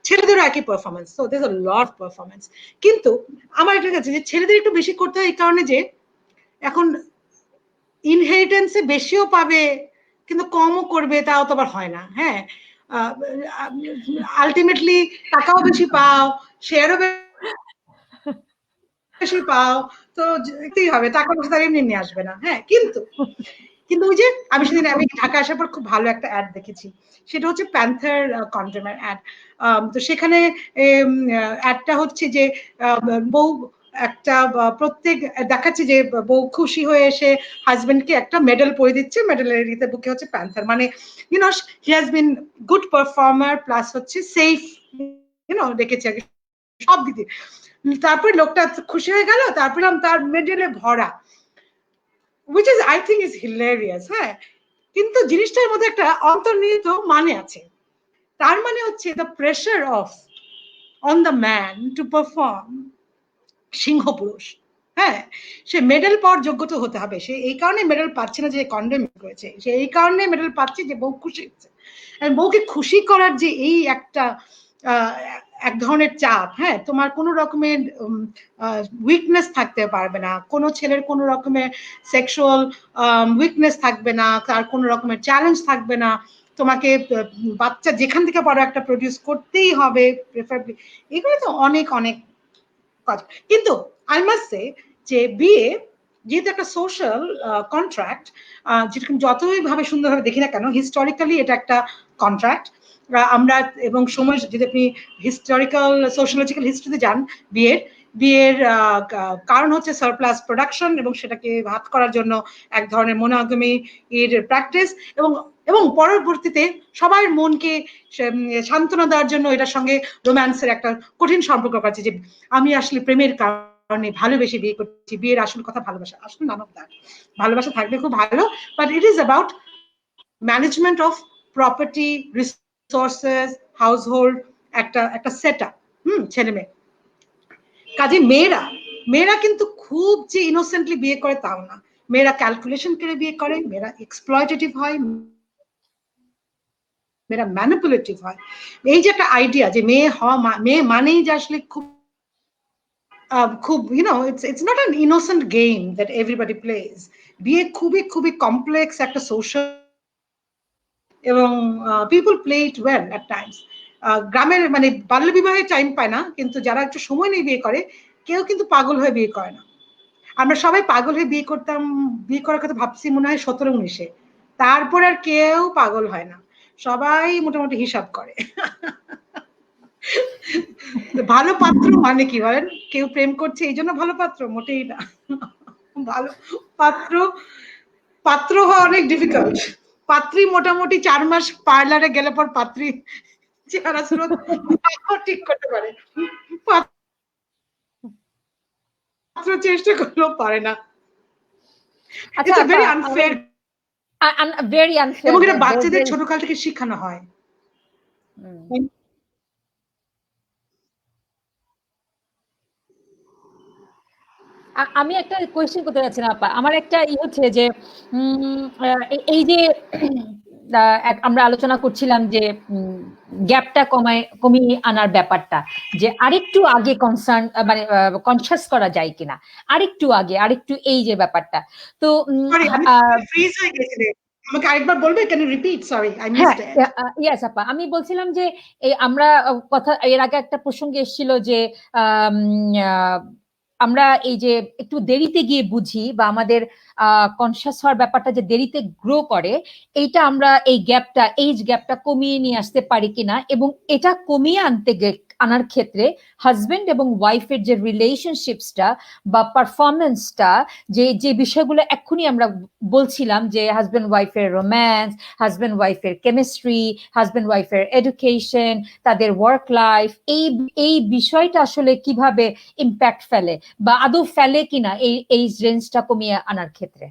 ছেলেদেরও একই performance. So there a lot of performance. কিন্তু আমার এটা কাছে যে ছেলেদের একটু বেশি করতে হয় এই কারণে যে এখন ইনহেরিটেন্সে বেশিও পাবে কিন্তু কমও করবে, তাও তো আবার হয় না। হ্যাঁ, আলটিমেটলি টাকাও বেশি পাও, শেয়ারও বেশি পাও, তো যেতেই হবে, টাকা পয়সা তার এমনি নিয়ে আসবে না। হ্যাঁ, কিন্তু ওই যে আমি সেদিন আমি ঢাকা আসার পর খুব ভালো একটা অ্যাড দেখেছি, সেটা হচ্ছে প্যান্থার কন্ডোমের অ্যাড। তো সেখানে অ্যাডটা হচ্ছে যে বউ একটা প্রত্যেক দেখাচ্ছে যে বউ খুশি হয়ে এসে হাজবেন্ডকে একটা মেডেল পরিয়ে দিচ্ছে, মেডেলের বুকে হচ্ছে প্যান্থার, মানে YONO he has been good performer plus হচ্ছে সেফ, রেখেছে আর কি সব দিকে। তারপরে লোকটা খুশি হয়ে গেল, তারপরে তার মেডেলে ভরা, which is I think is hilarious। হ্যাঁ, কিন্তু জিনিসটার মধ্যে একটা অন্তর্নিহিত মানে আছে। তার মানে হচ্ছে the pressure of on the man to perform, সিংহ পুরুষ, হ্যাঁ, সে মেডেল পাওয়ার যোগ্যতা হতে হবে। সে এই কারণে মেডেল পাচ্ছে না যে কন্ডেম করেছে, সে এই কারণে মেডেল পাচ্ছে যে বউ খুশি হচ্ছে। বউকে খুশি করার যে এই একটা এক ধরনের চাপ, হ্যাঁ, তোমার কোনো রকমের উইকনেস থাকতে পারবে না, কোনো ছেলের কোনো রকমের সেক্সুয়াল উইকনেস থাকবে না, তার কোনো রকমের চ্যালেঞ্জ থাকবে না, তোমাকে বাচ্চা যেখান থেকে পারো একটা প্রডিউস করতেই হবে প্রেফারেবলি, এগুলো তো অনেক অনেক কাজ। কিন্তু আই মাস্ট সে যে বিয়ে যেহেতু একটা সোশ্যাল কন্ট্রাক্ট, যেরকম যতই ভাবে সুন্দরভাবে দেখি না কেন, হিস্টোরিক্যালি এটা একটা কন্ট্রাক্ট। আমরা এবং সময় যদি আপনি হিস্টোরিক্যাল সোশিওলজিক্যাল হিস্ট্রিতে যান, বিয়ের কারণ হচ্ছে সারপ্লাস প্রোডাকশন, এবং সেটাকে ভাত করার জন্য এক ধরনের মনোগামি এর প্র্যাকটিস, এবং এবং পরবর্তীতে সবার মনকে সান্ত্বনা দেওয়ার জন্য এটার সঙ্গে রোম্যান্সের একটা কঠিন সম্পর্ক আছে, যে আমি আসলে প্রেমের কারণে ভালোবেসে বিয়ে করছি। বিয়ের আসল কথা ভালোবাসা, আসলে নান অফ দ্যাট। ভালোবাসা থাকবে খুব ভালো, but it is about management of property, resources, household, একটা একটা সেট আপ। ছেলে মেয়ে কাজে মেয়েরা কিন্তু খুব যে ইনোসেন্টলি বিয়ে করে তাও না। মেয়েরা ক্যালকুলেশন করে বিয়ে করে, মেয়েরা এক্সপ্লয়টেটিভ হয়, মেয়েরা ম্যানিপুলেটিভ হয়। এই যে একটা আইডিয়া যে মেয়ে মানেই যে আসলে খুব খুব it's not an innocent game that everybody plays. বিয়ে খুবই খুবই কমপ্লেক্স একটা সোশ্যাল, এবং people play it well at Times. গ্রামের মানে বাল্য বিবাহে টাইম পায় না, কিন্তু যারা একটু সময় নিয়ে বিয়ে করে, কেউ কিন্তু পাগল হয়ে বিয়ে করে না। আমরা সবাই পাগল হয়ে বিয়ে করতাম, বিয়ে করার কথা ভাবছি মনে হয় 17-19-এ, তারপর আর কেউ পাগল হয় না, সবাই মোটামুটি হিসাব করে। ভালো পাত্র মানে কি বলেন? কেউ প্রেম করছে এই জন্য ভালো পাত্র? মোটেই না। ভালো পাত্র পাত্র হওয়া অনেক ডিফিকাল্ট। পাত্রী মোটামুটি 4 মাস পার্লারে গেলে পর পাত্রী চেহারা সুরত ঠিক করতে পারে, পাত্র চেষ্টা করলেও পারে না। আচ্ছা, ভেরি আনফেয়ার, ভেরি আনফেয়ার, এবং এটা বাচ্চাদের ছোটকাল থেকে শেখানো হয়। আমি একটা কোয়েশ্চেন করতে যাচ্ছিলাম আপা, আমার একটা হচ্ছে যে এই যে আমরা আলোচনা করছিলাম যে গ্যাপটা কমিয়ে আনার ব্যাপারটা, যে আরেকটু আগে কনসার্ন মানে কনসিয়াস করা যায় কিনা, আরেকটু আগে, আরেকটু এই যে ব্যাপারটা। তো ফ্রিজ হয়ে গেছে, আমাকে আরেকবার বলবে? Can you repeat? Sorry, I missed it. Yes আপা, আমি বলছিলাম যে এই আমরা কথা এর আগে একটা প্রসঙ্গে এসেছিল যে আমরা এই যে একটু দেরিতে গিয়ে বুঝি, বা আমাদের কনসিয়াস হওয়ার ব্যাপারটা যে দেরিতে গ্রো করে, এইটা আমরা এই গ্যাপটা, এইজ গ্যাপটা কমিয়ে নিয়ে আসতে পারি কিনা, এবং এটা কমিয়ে আনার ক্ষেত্রে হাজবেন্ড এবং ওয়াইফের যে রিলেশনশিপসটা বা পারফরমেন্সটা, যে যে বিষয়গুলো এক্ষুনি আমরা বলছিলাম, যে হাজবেন্ড ওয়াইফের রোম্যান্স, হাজবেন্ড ওয়াইফের কেমিস্ট্রি, হাজবেন্ড ওয়াইফের এডুকেশন, তাদের ওয়ার্ক লাইফ, এই বিষয়টা আসলে কিভাবে ইম্প্যাক্ট ফেলে, বা আদৌ ফেলে কিনা এই রেঞ্জটা কমিয়ে আনার ক্ষেত্রে?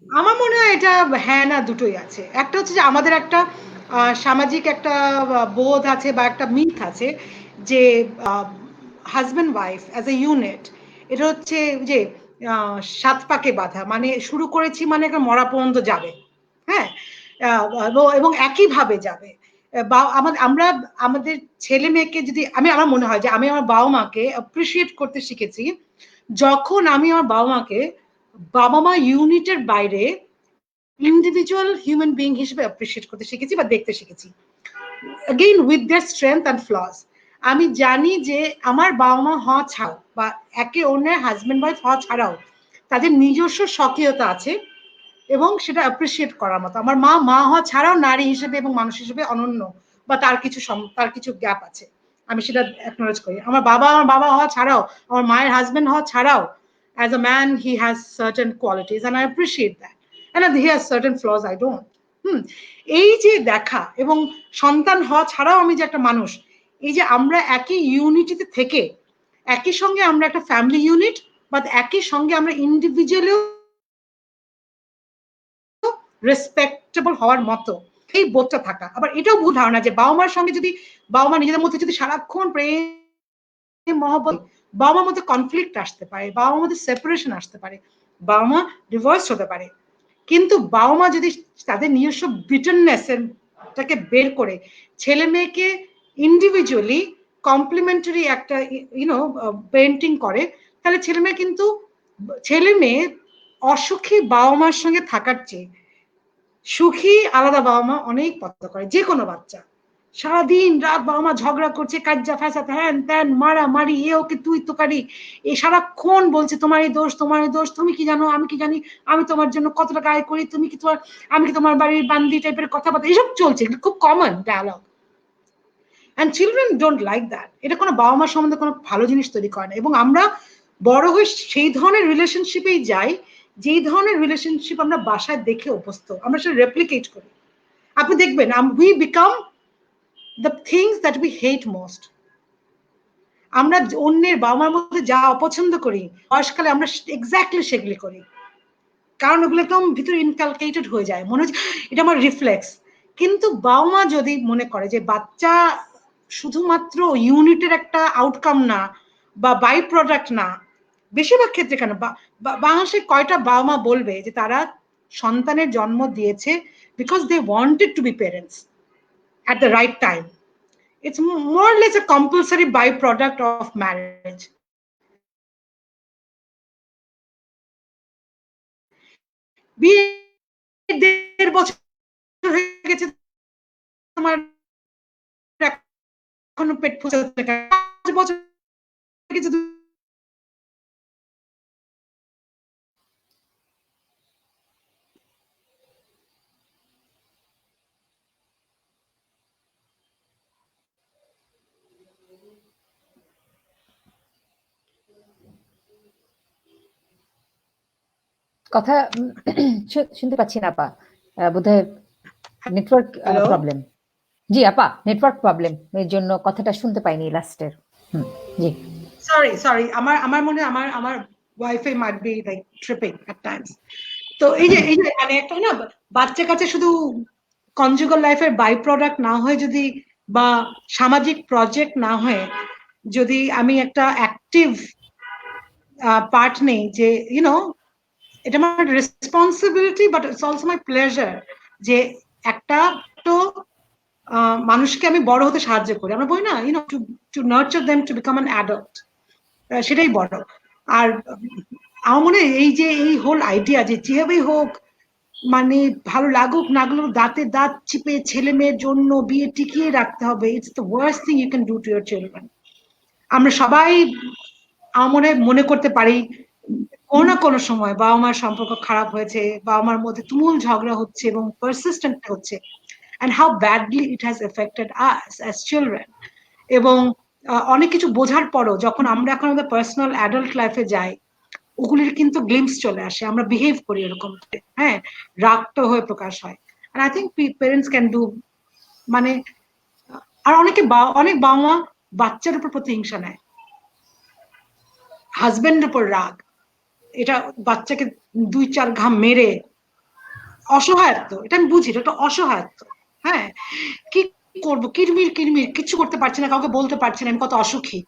আমার মনে হয় এটা হ্যাঁ না দুটোই আছে। একটা হচ্ছে যে আমাদের একটা সামাজিক একটা বোধ আছে বা একটা মিথ আছে যে husband wife as a unit, এটা হচ্ছে যে 7 পাকে বাঁধা, মানে শুরু করেছি মানে একটা মরা পর্যন্ত যাবে। হ্যাঁ, এবং একইভাবে যাবে। আমরা আমাদের ছেলে মেয়েকে যদি আমার মনে হয় যে আমি আমার বাবা মাকে অ্যাপ্রিসিয়েট করতে শিখেছি যখন আমি আমার বাবা মা ইউনিটের বাইরে ইন্ডিভিজুয়াল হিউম্যান বিং হিসেবে অ্যাপ্রিসিয়েট করতে শিখেছি বা দেখতে শিখেছি, again with their strength and flaws. আমি জানি যে আমার বাবা মা হওয়া ছাড়াও বা একে অন্যের হাজব্যান্ড ওয়াইফ হওয়া ছাড়াও তাদের নিজস্ব স্বকীয়তা আছে, এবং সেটা অ্যাপ্রিসিয়েট করার মতো। আমার মা হওয়া ছাড়াও নারী হিসেবে এবং মানুষ হিসেবে অনন্য, বা তার কিছু গ্যাপ আছে, আমি সেটা অ্যাকনোলেজ করি। আমার বাবা হওয়া ছাড়াও, আমার মায়ের হাজব্যান্ড হওয়া ছাড়াও, as a man he has certain qualities and I appreciate that, and he has certain flaws I don't. এই যে দেখা, এবং সন্তান হওয়া ছাড়াও আমি যে একটা মানুষ, এই যে আমরা একই ইউনিটিতে থেকে একই সঙ্গে আমরা একটা ফ্যামিলি ইউনিট, বা একই সঙ্গে আমরা ইন্ডিভিজুয়ালিও রেসপেক্টেবল হওয়ার মতো এই বোধটা থাকা। আবার এটাও ভুল ধারণা যে বাবা মার সঙ্গে যদি বাবা মা নিজেদের মধ্যে যদি সারাক্ষণ প্রেম মহব্বত, বাবা মার মধ্যে কনফ্লিক্ট আসতে পারে, বাবা মার মধ্যে সেপারেশন আসতে পারে, বাবা মা ডিভোর্স হতে পারে। কিন্তু বাবা মা যদি তাদের নিজস্ব বিটারনেসটাকে বের করে ছেলে মেয়েকে ইন্ডিভিজুয়ালি কমপ্লিমেন্টারি একটা পেন্টিং করে, তাহলে ছেলে মেয়ে অসুখী বাবা মার সঙ্গে থাকার চেয়ে সুখী আলাদা বাবা মা অনেক পছন্দ করে। যে কোনো বাচ্চা সারাদিন রাত বাবা মা ঝগড়া করছে, কাজ্জা ফ্যাসাদ, হ্যান ত্যান, মারামারি, এ ওকে তুই তোকারি, এ সারাক্ষণ বলছে তোমারই দোষ, তোমারই দোষ, তুমি কি জানো, আমি কি জানি, আমি তোমার জন্য কত টাকা আয় করি, আমি কি তোমার বাড়ির বান্দি টাইপের কথাবার্তা, এসব চলছে, খুব common dialogue. And children don't like that. এটা কোনো বাবা মার সম্বন্ধে কোনো ভালো জিনিস তৈরি করে না। এবং আমরা বড় হয়ে সেই ধরনের রিলেশনশিপেই যাই যেই ধরনের রিলেশনশিপ আমরা বাসায় দেখে অভ্যস্ত, আমরা সেটা রেপ্লিকেট করি। আপনি দেখবেন we become the things that we hate most. আমরা অন্যের বাবা মার মধ্যে যা অপছন্দ করি বয়সকালে আমরা এক্স্যাক্টলি সেগুলি করি, কারণ ওগুলো একদম ভিতরে ইনকালকেটেড হয়ে যায়, মনে হচ্ছে এটা আমার রিফ্লেক্স। কিন্তু বাবা মা যদি মনে করে যে বাচ্চা শুধুমাত্র ইউনিটের একটা আউটকাম না বা বাই প্রোডাক্ট না, বেশিরভাগ ক্ষেত্রে কেন বাংলাদেশে কয়টা বাবা মা বলবে যে তারা সন্তানের জন্ম দিয়েছে because they wanted to be parents at the right time? It's more or less a compulsory byproduct of marriage. বিয়ে 1.5 বছর হয়ে গেছে, তোমার এখনো পেট ফুলে হচ্ছে, 5 বছর হয়ে গেছে। কথা শুনতে পাচ্ছি না আপা, বোধহয় নেটওয়ার্ক হ্যালো, প্রবলেম। জি আপা, নেটওয়ার্ক প্রবলেম এর জন্য কথাটা শুনতে পাইনি লাস্টের। জি সরি আমার মনে আমার wifi might be like tripping at times. তো এই যে মানে একটা না, বাচ্চা কাছে শুধু কনজুগাল লাইফের বাই প্রোডাক্ট না হয় যদি, বা সামাজিক প্রজেক্ট না হয়, যদি আমি একটা অ্যাক্টিভ পার্ট নেই, যে ইউনো এটা আমার responsibility but it's also my pleasure, যে একটা তো মানুষকে আমি বড় হতে সাহায্য করি। আমরা বলি না, YONO two nurture them to become an adult, সেটাই বড়। আর আমার মনে হয় এই যে এই হোল আইডিয়া যে যেভাবেই হোক, মানে ভালো লাগুক না লাগুক, দাঁতে দাঁত চিপে ছেলে মেয়ের জন্য বিয়ে টিকিয়ে রাখতে হবে, it's the worst thing you can do to your children. আমরা সবাই আমার মনে করতে পারি কোনো না কোনো সময় বাবা মার সম্পর্ক খারাপ হয়েছে, বাবা মার মধ্যে তুমুল ঝগড়া হচ্ছে এবং পারসিস্টেন্ট হচ্ছে, and how badly it has affected us as children. এবং অনেক কিছু বোঝার পরও যখন আমরা এখন আমাদের পার্সোনাল অ্যাডাল্ট লাইফে যাই, ওগুলির কিন্তু গ্লিমস চলে আসে, আমরা বিহেভ করি এরকম, হ্যাঁ, রাগটা হয়ে প্রকাশ হয়। and I think parents can do, মানে আর অনেক বাবা মা বাচ্চার উপর প্রতিহিংসা নেয়, হাজবেন্ডের উপর রাগ, এটা বাচ্চাকে 2-4 ঘা মেরে, অসহায়ত্ব, এটা আমি বুঝি, এটা একটা অসহায়ত্ব। হ্যাঁ, কি করবো, কিরমির কিরমির, কিছু করতে পারছি না, কাউকে বলতে পারছি না আমি কত অসুখী।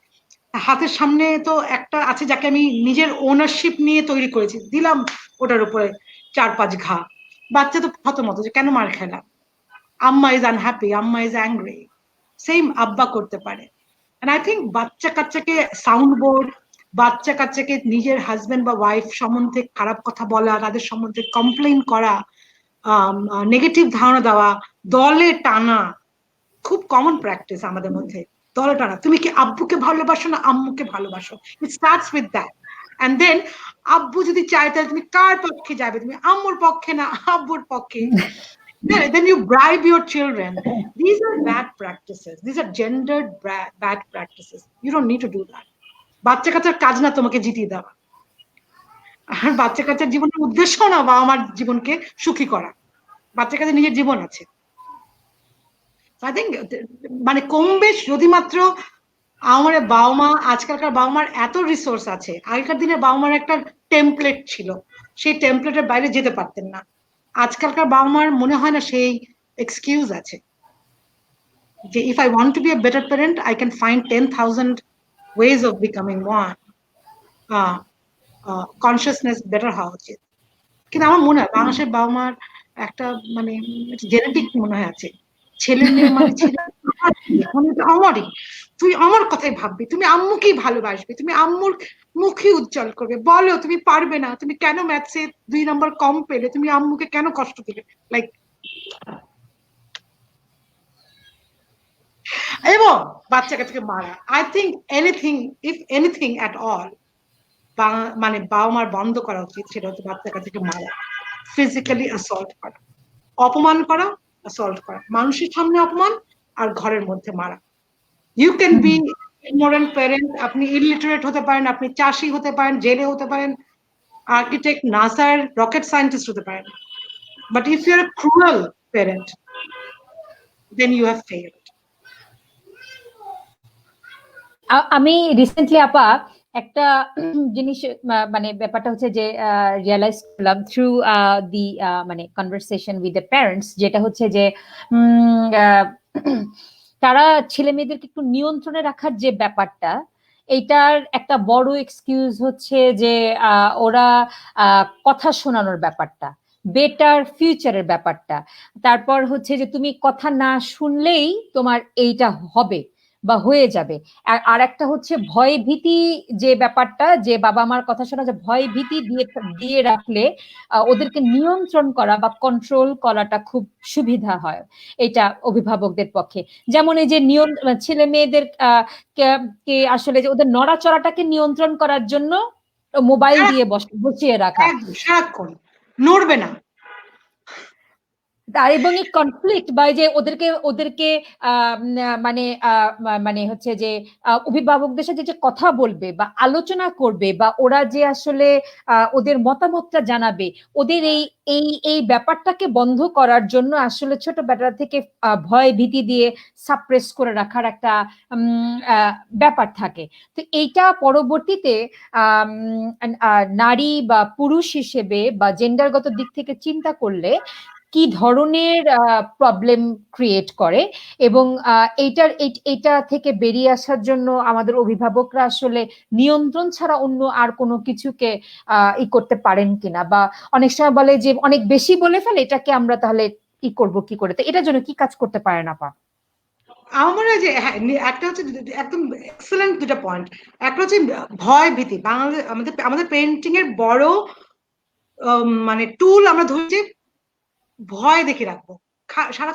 হাতের সামনে তো একটা আছে যাকে আমি নিজের ওনারশিপ নিয়ে তৈরি করেছি, দিলাম ওটার উপরে 4-5 ঘা। বাচ্চা তো হতমত যে কেন মার খেলাম, আম্মা ইজ আনহ্যাপি, আম্মা ইজ অ্যাংরি, সেম আব্বা করতে পারে। And I think বাচ্চা কাচ্চাকে সাউন্ড বোর্ড, বাচ্চা কাচ্চাকে নিজের হাজবেন্ড বা ওয়াইফ সম্বন্ধে খারাপ কথা বলা, তাদের সম্বন্ধে কমপ্লেইন করা, নেগেটিভ ধারণা দেওয়া, দলে টানা খুব কমন প্র্যাকটিস আমাদের মধ্যে। দলে টানা, তুমি কি আব্বুকে ভালোবাসো না আম্মুকে ভালোবাসো, it starts with that. And then আব্বু যদি চায় তাহলে তুমি কার পক্ষে যাবে, তুমি আম্মুর পক্ষে না আব্বুর পক্ষে। Then you bribe your children. These are bad practices. These are gendered bad practices. You don't need to do that. বাচ্চা কাচ্চার কাজ না তোমাকে জিতিয়ে দেওয়া, আর বাচ্চা কাচ্চার জীবনের উদ্দেশ্য না বাবা মার জীবনকে সুখী করা, বাচ্চা কাচ্চার নিজের জীবন আছে। আই থিঙ্ক মানে কম বেশ যদি মাত্র আমার বাবা মা, আজকালকার বাবা মার এত রিসোর্স আছে, আগেকার দিনে বাবা মার একটা টেমপ্লেট ছিল, সেই টেমপ্লেটের বাইরে যেতে পারতেন না। আজকালকার বাবা মার মনে হয় না সেই এক্সকিউজ আছে যে if I want to be a better parent I can find 10,000 ways of becoming one, consciousness better হওয়া উচিত। কিন্তু আমার মনে হয় বাংলাদেশের বাবা মার একটা মানে জেনেটিক মনে হয় আছে, ছেলে মেয়ে মানে ছেলে আমারই, তুই আমার কথাই ভাববি, তুমি আম্মুকেই ভালোবাসবে, তুমি আম্মুর মুখই উজ্জ্বল করবে, বলো তুমি পারবে না, তুমি কেন ম্যাথসে 2 নম্বর কম পেলে, তুমি আম্মুকে কেন কষ্ট দিলে, লাইক। এবং বাচ্চা কাচ্চাকে মারা, I think anything, if anything at all, মানে বাবা মার বন্ধ করা উচিত, সেটা হচ্ছে বাচ্চা কাচ্চাকে মারা, ফিজিক্যালি অ্যাসল্ট করা, অপমান করা, অ্যাসল্ট করা, মানুষের সামনে অপমান আর ঘরের মধ্যে মারা। You can be ignorant parent, আপনি illiterate হতে পারেন, আপনি চাষি হতে পারেন, জেলে হতে পারেন, architect, নাসার রকেট সায়েন্টিস্ট হতে পারেন, but if you're a cruel parent, then you have failed. আমি রিসেন্টলি আপা একটা জিনিস মানে ব্যাপারটা হচ্ছে যে রিয়েলাইজ করলাম থ্রু দি মানে কনভারসেশন উইথ দ্য প্যারেন্টস, যেটা হচ্ছে যে তারা ছেলে মেয়েদেরকে একটু নিয়ন্ত্রণে রাখার যে ব্যাপারটা, এইটার একটা বড় এক্সকিউজ হচ্ছে যে ওরা কথা শোনানোর ব্যাপারটা, বেটার ফিউচারের ব্যাপারটা, তারপর হচ্ছে যে তুমি কথা না শুনলেই তোমার এইটা হবে বা হয়ে যাবে। আর একটা হচ্ছে ভয় ভীতি, যে ব্যাপারটা যে বাবা মার কথা শোনা, যে ভয় ভীতি দিয়ে দিয়ে রাখলে ওদেরকে নিয়ন্ত্রণ করা বা কন্ট্রোল করাটা খুব সুবিধা হয় এটা অভিভাবকদের পক্ষে। যেমন এই যে ছেলে মেয়েদের কে আসলে যে ওদের নড়াচড়াটাকে নিয়ন্ত্রণ করার জন্য মোবাইল দিয়ে বসিয়ে রাখা, সারাক্ষণ নড়বে না। এবং এই কনফ্লিক্ট বা যে ওদেরকে ওদেরকে মানে মানে হচ্ছে যে অভিভাবকদের সাথে যে কথা বলবে বা আলোচনা করবে বা ওরা যে আসলে ওদের মতামতটা জানাবে, ওদের এই এই এই ব্যাপারটাকে বন্ধ করার জন্য আসলে ছোটবেলা থেকে ভয় ভীতি দিয়ে সাপ্রেস করে রাখার একটা ব্যাপার থাকে। তো এইটা পরবর্তীতে নারী বা পুরুষ হিসেবে বা জেন্ডারগত দিক থেকে চিন্তা করলে কি ধরনের প্রবলেম ক্রিয়েট করে, এবং এইটা থেকে বেরিয়ে আসার জন্য আমাদের অভিভাবকরা আসলে নিয়ন্ত্রণ ছাড়া অন্য আর কোনো কিছুকে ই করতে পারেন কিনা, বা অনেক সময় বলে যে অনেক বেশি বলে ফেলে, এটাকে আমরা তাহলে কি করব কি করে, তো এটার জন্য কি কাজ করতে পারে না পা? আমার মনে হয় যে একটা হচ্ছে একদম এক্সেলেন্ট দুটা পয়েন্ট। একটা হচ্ছে ভয় ভীতি। বাংলাদেশ আমাদের আমাদের পেইন্টিং এর বড় মানে টুল আমরা ধরছি ভয় দেখে রাখবো সারা।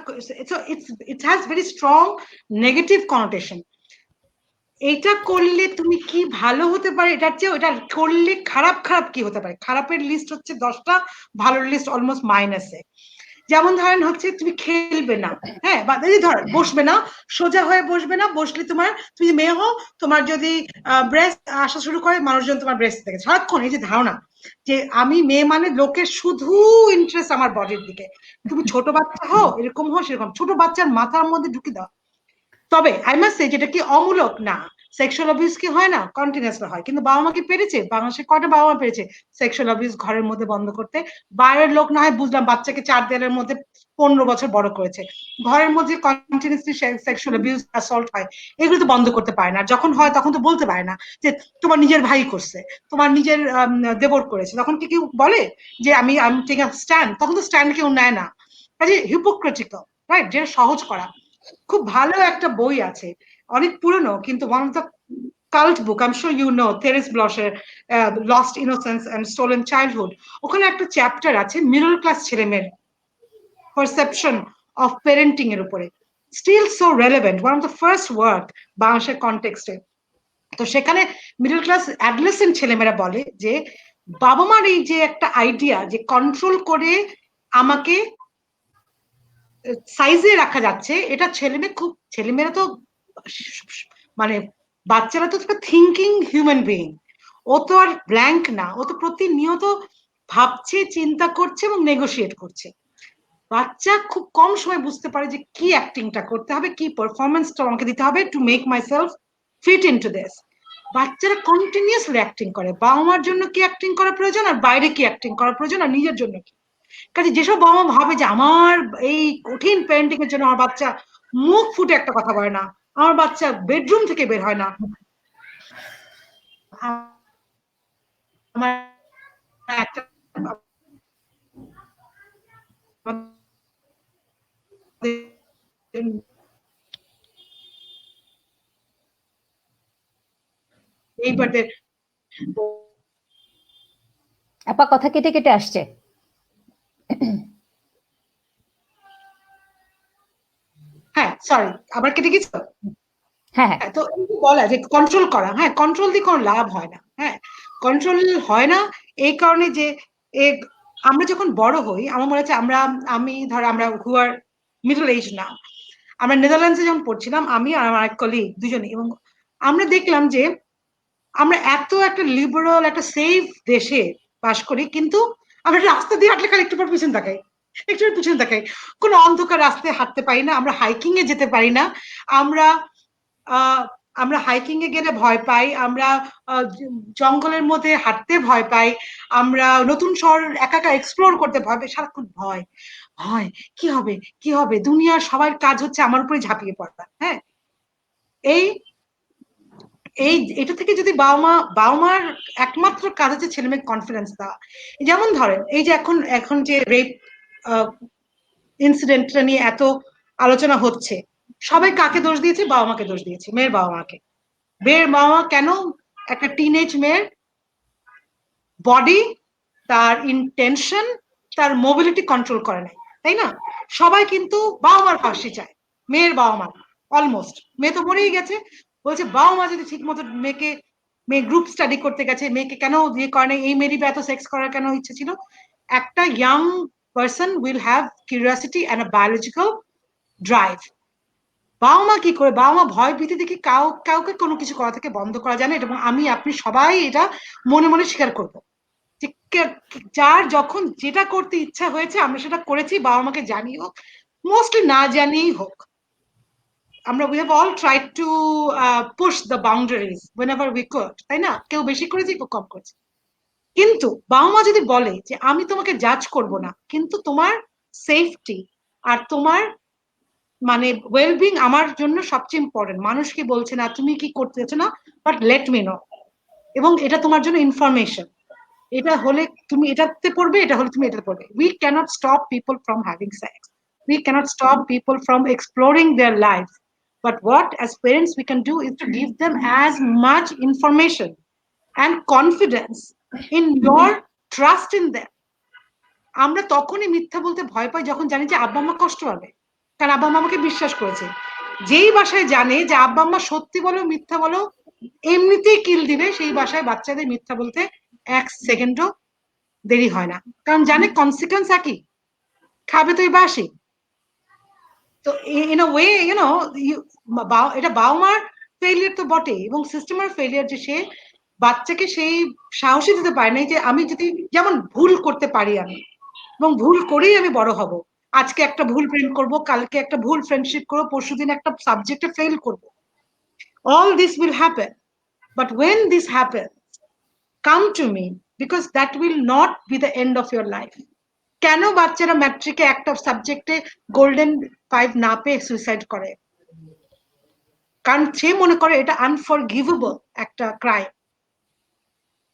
It has very strong negative connotation. এটা করলে তুমি কি ভালো হতে পারে, এটার চেয়ে এটা করলে খারাপ খারাপ কি হতে পারে, খারাপের লিস্ট হচ্ছে 10টা, ভালোর লিস্ট অলমোস্ট মাইনাসে। যেমন ধরেন হচ্ছে তুমি খেলবে না, হ্যাঁ, বা ধর বসবে না, সোজা হয়ে বসবে না, বসলে তোমার, তুমি মেয়ে হও, তোমার যদি ব্রেস্ট আসা শুরু করে, মানুষজন তোমার ব্রেস্ট দেখে সারাক্ষণ। এই যে ধারণা যে আমি মেয়ে মানে লোকের শুধু ইন্টারেস্ট আমার বডির দিকে, তুমি ছোট বাচ্চা হও, এরকম হও সেরকম, ছোট বাচ্চার মাথার মধ্যে ঢুকে দাও। তবে আই মাস্ট সে, যেটা কি অমূলক না, সেক্সুয়াল অ্যাবিউজ কি হয় না, কন্টিনিউয়াসলি হয়, কিন্তু বাবা মা কি পেরেছে, বাংলাদেশে কয়টা বাবা মা পেরেছে সেক্সুয়াল অ্যাবিউজ ঘরের মধ্যে বন্ধ করতে? বাইরের লোক না হয় বুঝলাম, বাচ্চাকে 4 দেয়ালের মধ্যে 15 বছর বড় করেছে, ঘরের মধ্যে কন্টিনিউয়াসলি সেক্সুয়াল অ্যাবিউজ অ্যাসল্ট হয়, এগুলো তো বন্ধ করতে পারে না। যখন হয় তখন তো বলতে পারে না যে তোমার নিজের ভাই করছে, তোমার নিজের দেবর করেছে, তখন কি কেউ বলে যে আমি টেক আ স্ট্যান্ড? তখন তো স্ট্যান্ড কেউ নেয় না, কাজে হিপোক্রেটিক্যাল, রাইট? যেটা সহজ করা। খুব ভালো একটা বই আছে, অনেক পুরনো, কিন্তু one of the cult book, I am sure you know, there's ব্লশের lost innocence and stolen childhood. ওখানে একটা চ্যাপ্টার আছে মিডল ক্লাস ছেলেমেয়ের পারসেপশন অফ প্যারেন্টিং এর উপরে, still so relevant, one of the first work বাংলাদেশের কনটেক্সটে। তো সেখানে মিডল ক্লাস অ্যাডলেসেন্ট ছেলেমেয়েরা বলে যে বাবা মার এই যে একটা আইডিয়া যে কন্ট্রোল করে আমাকে সাইজে রাখা যাচ্ছে, এটা ছেলেমেয়েরা তো মানে বাচ্চারা তো থিঙ্কিং হিউম্যান বিইং, ও তো আর ব্ল্যাঙ্ক না, ও তো প্রতিনিয়ত ভাবছে, চিন্তা করছে এবং নেগোশিয়েট করছে। বাচ্চা খুব কম সময় বুঝতে পারে যে কি অ্যাক্টিংটা করতে হবে, কি পারফরমেন্সটা আমাকে দিতে হবে to make myself fit into this. বাচ্চারা কন্টিনিউয়াসলি অ্যাক্টিং করে, বাবা মার জন্য কি অ্যাক্টিং করা প্রয়োজন, আর বাইরে কি অ্যাক্টিং করা প্রয়োজন, আর নিজের জন্য কি। কাজে যেসব বাবা মা ভাবে যে আমার এই কঠিন প্যারেন্টিং এর জন্য আমার বাচ্চা মুখ ফুটে একটা কথা বলে না, আমার বাচ্চা বেডরুম থেকে বের হয় না, আমার একটা এই পার্টে আপা কথা কেটে কেটে আসছে। হ্যাঁ সরি, আবার কেটে গেছে। হ্যাঁ হ্যাঁ, তো বলা যে কন্ট্রোল করা, হ্যাঁ কন্ট্রোল দিয়ে কোনো লাভ হয় না, হ্যাঁ কন্ট্রোল হয় না এই কারণে যে আমরা যখন বড় হই, আমার মনে হচ্ছে আমি ধর আমরা হু আর মিডল এজ না, আমরা নেদারল্যান্ডসে যখন পড়ছিলাম, আমি আর আমার এক কলিগ দুজনে, এবং আমরা দেখলাম যে আমরা এত একটা লিবারাল একটা সেফ দেশে বাস করি, কিন্তু আমরা রাস্তা দিয়ে হাঁটলে খালি একটু পর পিছনে তাকাই, একটু পিছনে তাকাই, কোনো অন্ধকার রাস্তায় হাঁটতে পারি না, আমরা হাইকিং এ যেতে পারি না, আমরা আহ আমরা হাইকিং এ গেলে ভয় পাই, আমরা জঙ্গলের মধ্যে হাঁটতে ভয় পাই, আমরা নতুন শহর একা একা এক্সপ্লোর করতে ভয় পাই, সারাক্ষণ ভয় ভয়, কি হবে কি হবে, দুনিয়ার সবার কাজ হচ্ছে আমার উপরে ঝাঁপিয়ে পড়া। হ্যাঁ, এই এই এটা থেকে যদি বাবা মার একমাত্র কাজ হচ্ছে ছেলে মেয়েকে কনফিডেন্স দেওয়া। যেমন ধরেন এই যে এখন এখন যে রেপ ইনসিডেন্টটা নিয়ে এত আলোচনা হচ্ছে, সবাই কাকে দোষ দিয়েছে? বাবা মাকে দোষ দিয়েছে, মেয়ের বাবা মাকে। মেয়ের বাবা মা কেন একটা টিনেজ মেয়ের বডি, তার ইন্টেনশন, তার মোবিলিটি কন্ট্রোল করে নাই, তাই না? সবাই কিন্তু বাবা মার ফাঁসি চায়, মেয়ের বাবা মা অলমোস্ট, মেয়ে তো মরেই গেছে, বলছে বাবা মা যদি ঠিক মতো মেয়ে গ্রুপ স্টাডি করতে গেছে, মেয়েকে কেন ইয়ে করে নাই, এই মেয়েরই এত সেক্স করার কেন ইচ্ছে ছিল? একটা young person will have curiosity and a biological drive. বাবা মা কি করে? বাবা মা ভয় ভীতি দেখে কাউকে কোনো কিছু করা থেকে বন্ধ করা যায় না, এবং আমি আপনি সবাই এটা মনে মনে স্বীকার করবো যে যার যখন যেটা করতে ইচ্ছা হয়েছে আমরা সেটা করেছি, বাবা মাকে জানিয়ে হোক, মোস্টলি না জানিয়েই হোক। আমরা we have all tried to push the boundaries whenever we could, তাই না? কেউ বেশি করেছি, কেউ কম করেছে, কিন্তু বাবা মা যদি বলে যে আমি তোমাকে জাজ করব না, কিন্তু তোমার সেফটি আর তোমার মানে ওয়েলবিং আমার জন্য সবচেয়ে ইম্পর্টেন্ট, মানুষ কি বলছে না, তুমি কি করতেছো না, বাট লেট মি নো, এবং এটা তোমার জন্য ইনফরমেশন, এটা হলে তুমি এটাতে পড়বে, এটা হলে তুমি এটাতে পড়বে। We cannot stop people from having sex, we cannot stop people from exploring their lives, but what as parents we can do is to give them as much information and confidence in your trust in them. আমরা তখনই মিথ্যা বলতে ভয় পাই যখন জানি যে আব্বা আম্মা কষ্ট পাবে, কারণ আব্বা আম্মা আমাকে বিশ্বাস করেছে। যেই বাসায় জানে যে আব্বা আম্মা সত্যি বলো মিথ্যা বলো এমনিতেই কিল দিবে, সেই বাসায় বাচ্চাদের মিথ্যা বলতে এক সেকেন্ডও দেরি হয় না, কারণ জানে কনসিকুয়েন্স একই, খাবে তো এই বাসি। তো ইন আ ওয়ে ইউনো এটা বাবা মার ফেলিয়ার তো বটে, এবং সিস্টেমের ফেলিয়ার যে সে বাচ্চাকে সেই সাহসী দিতে পারে নাই যে আমি যদি যেমন ভুল করতে পারি আমি, এবং ভুল করেই আমি বড় হব, আজকে একটা ভুল প্রেম করব, কালকে একটা ভুল ফ্রেন্ডশিপ করবো, পরশুদিন একটা সাবজেক্টে ফেল করব, all this will happen, but when this happens come to me, because that will not be the end of your life. কেন বাচ্চারা ম্যাট্রিকে একটা সাবজেক্টে গোল্ডেন 5 না পেয়ে সুইসাইড করে? কারণ সে মনে করে এটা আনফরগিভেবল একটা ক্রাইম।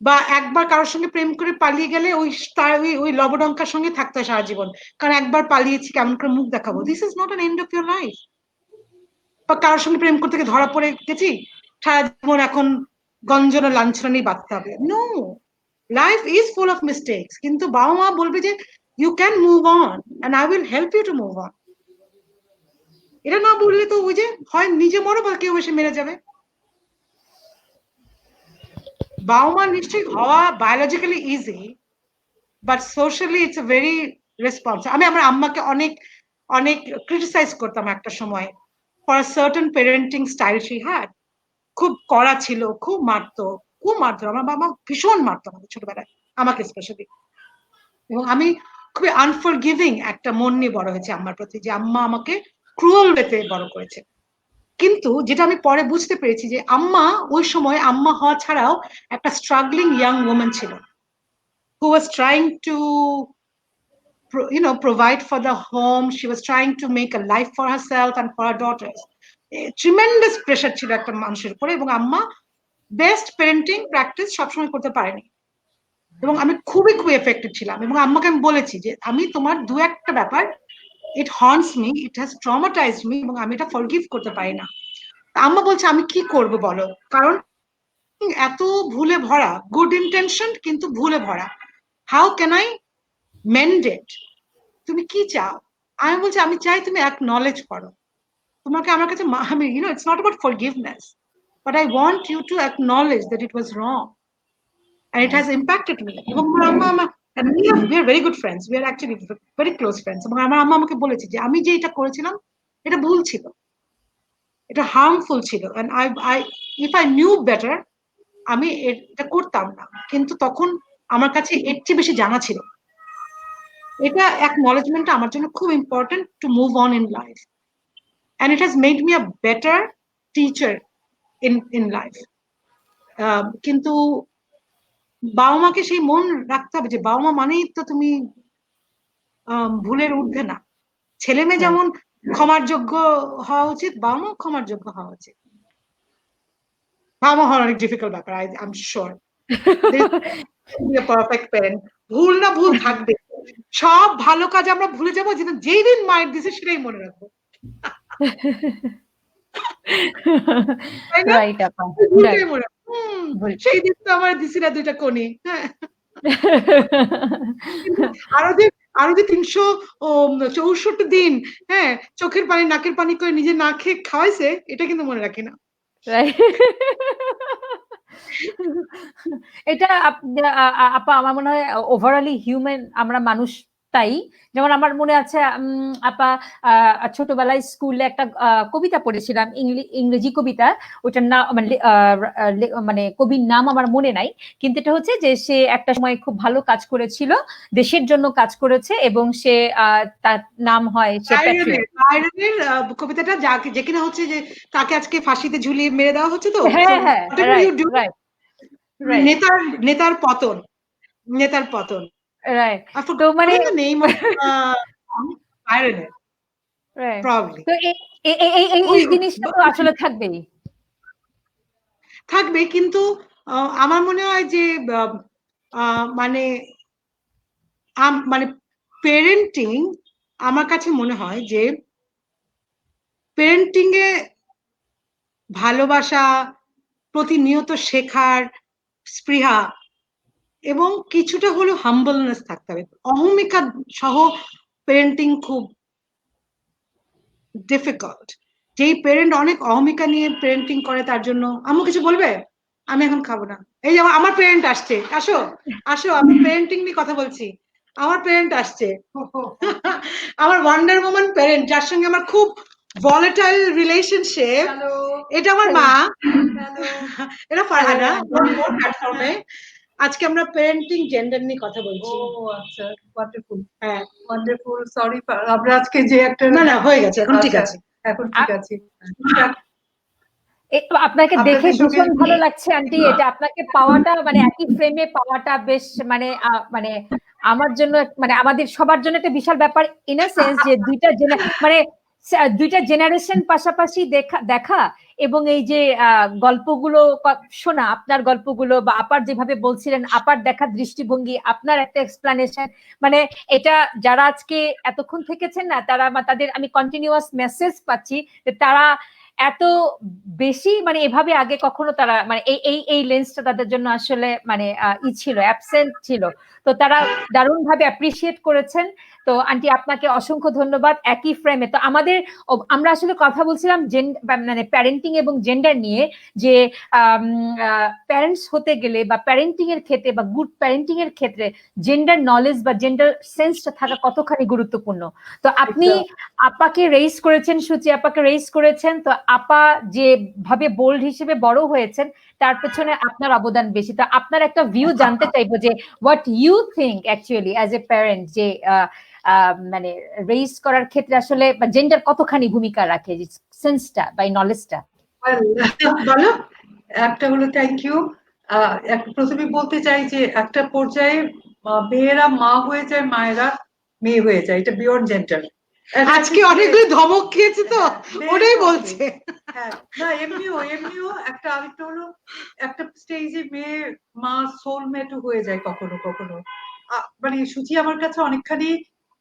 বা একবার কারোর সঙ্গে প্রেম করে পালিয়ে গেলে ওই তার ওই লবডঙ্কার সঙ্গে থাকতে হয় সারা জীবন, কারণ একবার পালিয়েছি কেমন করে মুখ দেখাবো। This is not an end of your life. বা কারোর সঙ্গে প্রেম করতে গিয়ে ধরা পড়ে গেছি, সারা জীবন এখন গঞ্জনা লাঞ্ছনা নিয়ে বাঁচতে হবে। No, life is full of mistakes, কিন্তু বাবা মা বলবে যে you can move on and I will help you to move on. এটা না বললে তো ওই যে হয় নিজে মরো বা কেউ এসে মেরে যাবে। বাবা মা নিশ্চয়ই হওয়া biologically easy, but socially it's a very response. আমি আমার আম্মাকে অনেক অনেক ক্রিটিসাইজ করতাম একটা সময় for a certain parenting style she had. খুব কড়া ছিল, খুব মারতো, খুব মারতো, আমার বাবা ভীষণ মারতো আমাদের ছোটবেলায়, আমাকে স্পেশালি। এবং আমি খুবই আনফরগিভিং একটা মন নিয়ে বড় হয়েছে আম্মার প্রতি, যে আম্মা আমাকে ক্রুয়েল ওয়েতে বড় করেছে। কিন্তু যেটা আমি পরে বুঝতে পেরেছি যে আম্মা ওই সময় আম্মা হওয়া ছাড়াও একটা স্ট্রাগলিং ইয়াং ওম্যান ছিল, who was trying to provide for the home. She was trying to make a life for herself and for her daughters. Tremendous pressure ছিল একটা মানুষের উপরে, এবং আম্মা বেস্ট প্যারেন্টিং প্র্যাকটিস সবসময় করতে পারেনি, এবং আমি খুবই খুবই এফেক্টেড ছিলাম। এবং আম্মাকে আমি বলেছি যে আমি তোমার দু একটা ব্যাপার, it haunts me, it has traumatized me, এবং আমি এটা ফরগিভ করতে পারি না। আম্মা বলছে আমি কি করব বলো, কারণ এত ভুলে ভরা, গুড ইন্টেনশন কিন্তু ভুলে ভরা, হাউ ক্যান আই মেন্ড ইট? তুমি কি চাও? আমি বলছি আমি চাই তুমি অ্যাকনলেজ করো, তোমাকে আমার কাছে আমি it's not about forgiveness, but I want you to acknowledge that it was wrong and it has impacted me. এবং আমার আম্মা and we are very good friends, we are actually very close friends, এবং আমার আম্মা আমাকে বলেছে যে আমি যে এটা করেছিলাম এটা ভুল ছিল, এটা হার্মফুল ছিল, and I if I knew better আমি এটা করতাম না, কিন্তু তখন আমার কাছে এর চেয়ে বেশি জানা ছিল। এটা অ্যাকনলেজমেন্টটা আমার জন্য খুব important to move on in life, and it has made me a better teacher in life. কিন্তু বাবা মাকে সেই মন রাখতে হবে যে বাবা মা মানেই তো তুমি ভুলের ঊর্ধ্বে না। ছেলে মেয়ে যেমন ক্ষমার যোগ্য হওয়া উচিত, বাবা মা ক্ষমার যোগ্য হওয়া উচিত। বাবা মা হওয়ার অনেক ডিফিকাল্ট ব্যাপার, I am sure. Perfect parent, ভুল না ভুল থাকবে, সব ভালো কাজ আমরা ভুলে যাবো, যেই দিন মায়ের দিছে সেটাই মনে রাখবো, তাই না? রাইট আপা, ভুলটাই রাইট। মনে রাখবো, সেই দিন তো আমার দিছি না দুইটা কোণে। হ্যাঁ, কিন্তু আরো যে 364 দিন, হ্যাঁ, চোখের পানি নাকের পানি করে নিজে না খেয়ে খাওয়াইছে, এটা কিন্তু মনে রাখি না। এটা আপা আমার মনে হয় ওভারঅলি হিউম্যান আমরা মানুষ তাই। যেমন আমার মনে আছে আপা ছোটবেলায় স্কুলে একটা কবিতা পড়েছিলাম, ইংরেজি কবিতা, ওটার নাম মানে কবির নাম আমার মনে নাই, কিন্তু এটা হচ্ছে যে সে একটা সময় খুব ভালো কাজ করেছিল, দেশের জন্য কাজ করেছে, এবং সে তার নাম হয় সে প্যাট্রিয়ট। কবিতাটা যে কিনা হচ্ছে যে তাকে আজকে ফাঁসিতে ঝুলিয়ে মেরে দেওয়া হচ্ছে, তো হ্যাঁ হ্যাঁ, রাইট রাইট রাইট নেতার পতন, নেতার পতন। রাইট। তো মানে the name of Byron, probably. তো এই জিনিসটা তো আসলে থাকবেই, থাকবে, কিন্তু আমার মনে হয় যে মানে মানে পেরেন্টিং, আমার কাছে মনে হয় যে পেরেন্টিং এ ভালোবাসা, প্রতিনিয়ত শেখার স্পৃহা, এবং কিছুটা হলেও হাম্বলনেস থাকতে হবে। অহমিকা সহ পেরেন্টিং খুব ডিফিকাল্ট। যেই পেরেন্ট অনেক অহমিকা নিয়ে পেরেন্টিং করে, তার জন্য আম্মু কিছু বলবে, আমি এখন খাবো না, এই যে আমার পেরেন্ট আসছে, আসো আসো, আমি পেরেন্টিং নিয়ে কথা বলছি, আমার পেরেন্ট আসছে, আমার ওয়ান্ডার ওম্যান পেরেন্ট, যার সঙ্গে আমার খুব ভলাটাইল রিলেশনশিপ, এটা আমার মা, এটা ফারহানা, প্ল্যাটফর্মে আজকে আমরা পেরেন্টিং জেন্ডার নিয়ে কথা বলছি। ও আচ্ছা, ওয়ান্ডারফুল, হ্যাঁ, ওয়ান্ডারফুল। সরি, আমরা আজকে যে একটা না হয়ে গেছে, এখন ঠিক আছে, এখন ঠিক আছে। আপনাকে দেখে ভীষণ ভালো লাগছে আন্টি, এটা আপনাকে পাওয়াটা মানে একই ফ্রেমে পাওয়াটা বেশ মানে মানে আমার জন্য মানে আমাদের সবার জন্য একটা বিশাল ব্যাপার, ইন আ সেন্স যে দুইটা জেনারেশন পাশাপাশি দেখা এবং এই যে গল্পগুলো শোনা, আপনার গল্পগুলো বা আপার যেভাবে বলছিলেন, আপার দেখা দৃষ্টিভঙ্গি, আপনার একটা এক্সপ্লানেশন, মানে এটা যারা আজকে এতক্ষণ থেকেছেন না, তারা তাদের আমি কন্টিনিউয়াস মেসেজ পাচ্ছি যে তারা এত বেশি মানে এভাবে আগে কখনো তারা মানে এই লেন্সটা তাদের জন্য আসলে মানে ছিল, অ্যাবসেন্ট ছিল, তো তারা দারুণ ভাবে অ্যাপ্রিসিয়েট করেছেন। তো আন্টি আপনাকে অসংখ্য ধন্যবাদ। একই ফ্রেমে তো আমরা আসলে কথা বলছিলাম মানে প্যারেন্টিং এবং জেন্ডার নিয়ে, যে প্যারেন্টস হতে গেলে বা প্যারেন্টিং এর ক্ষেত্রে বা গুড প্যারেন্টিং এর ক্ষেত্রে জেন্ডার নলেজ বা জেন্ডার সেন্সটা থাকা কতখানি গুরুত্বপূর্ণ। তো আপনি আপাকে রেইজ করেছেন, সুচি আপাকে রেইজ করেছেন, তো আপা যে ভাবে বোল্ড হিসেবে বড় হয়েছেন তার পেছনে আপনার অবদান বেশি। তো আপনার একটা ভিউ জানতে চাইবো যে what you think actually as a parent, যে মানে রেইজ করার ক্ষেত্রে আসলে জেন্ডার কতখানি ভূমিকা রাখে, সেন্সটা বা নলেজটা। বলো। একটা হলো থ্যাংক ইউ। প্রথমে বলতে চাই যে একটা পর্যায়ে মেয়েরা মা হয়ে যায়, মায়েরা মেয়ে হয়ে যায়, এটা বিয়ন্ড জেন্ডার। আজকে অনেকগুলো ধমক খেয়েছি তো ওটাই বলছে। হ্যাঁ, না এমনিও একটা আরেকটা হলো একটা স্টেজে মেয়ে মা সোলমেট হয়ে যায় কখনো কখনো। মানে সুচি আমার কাছে অনেকখানি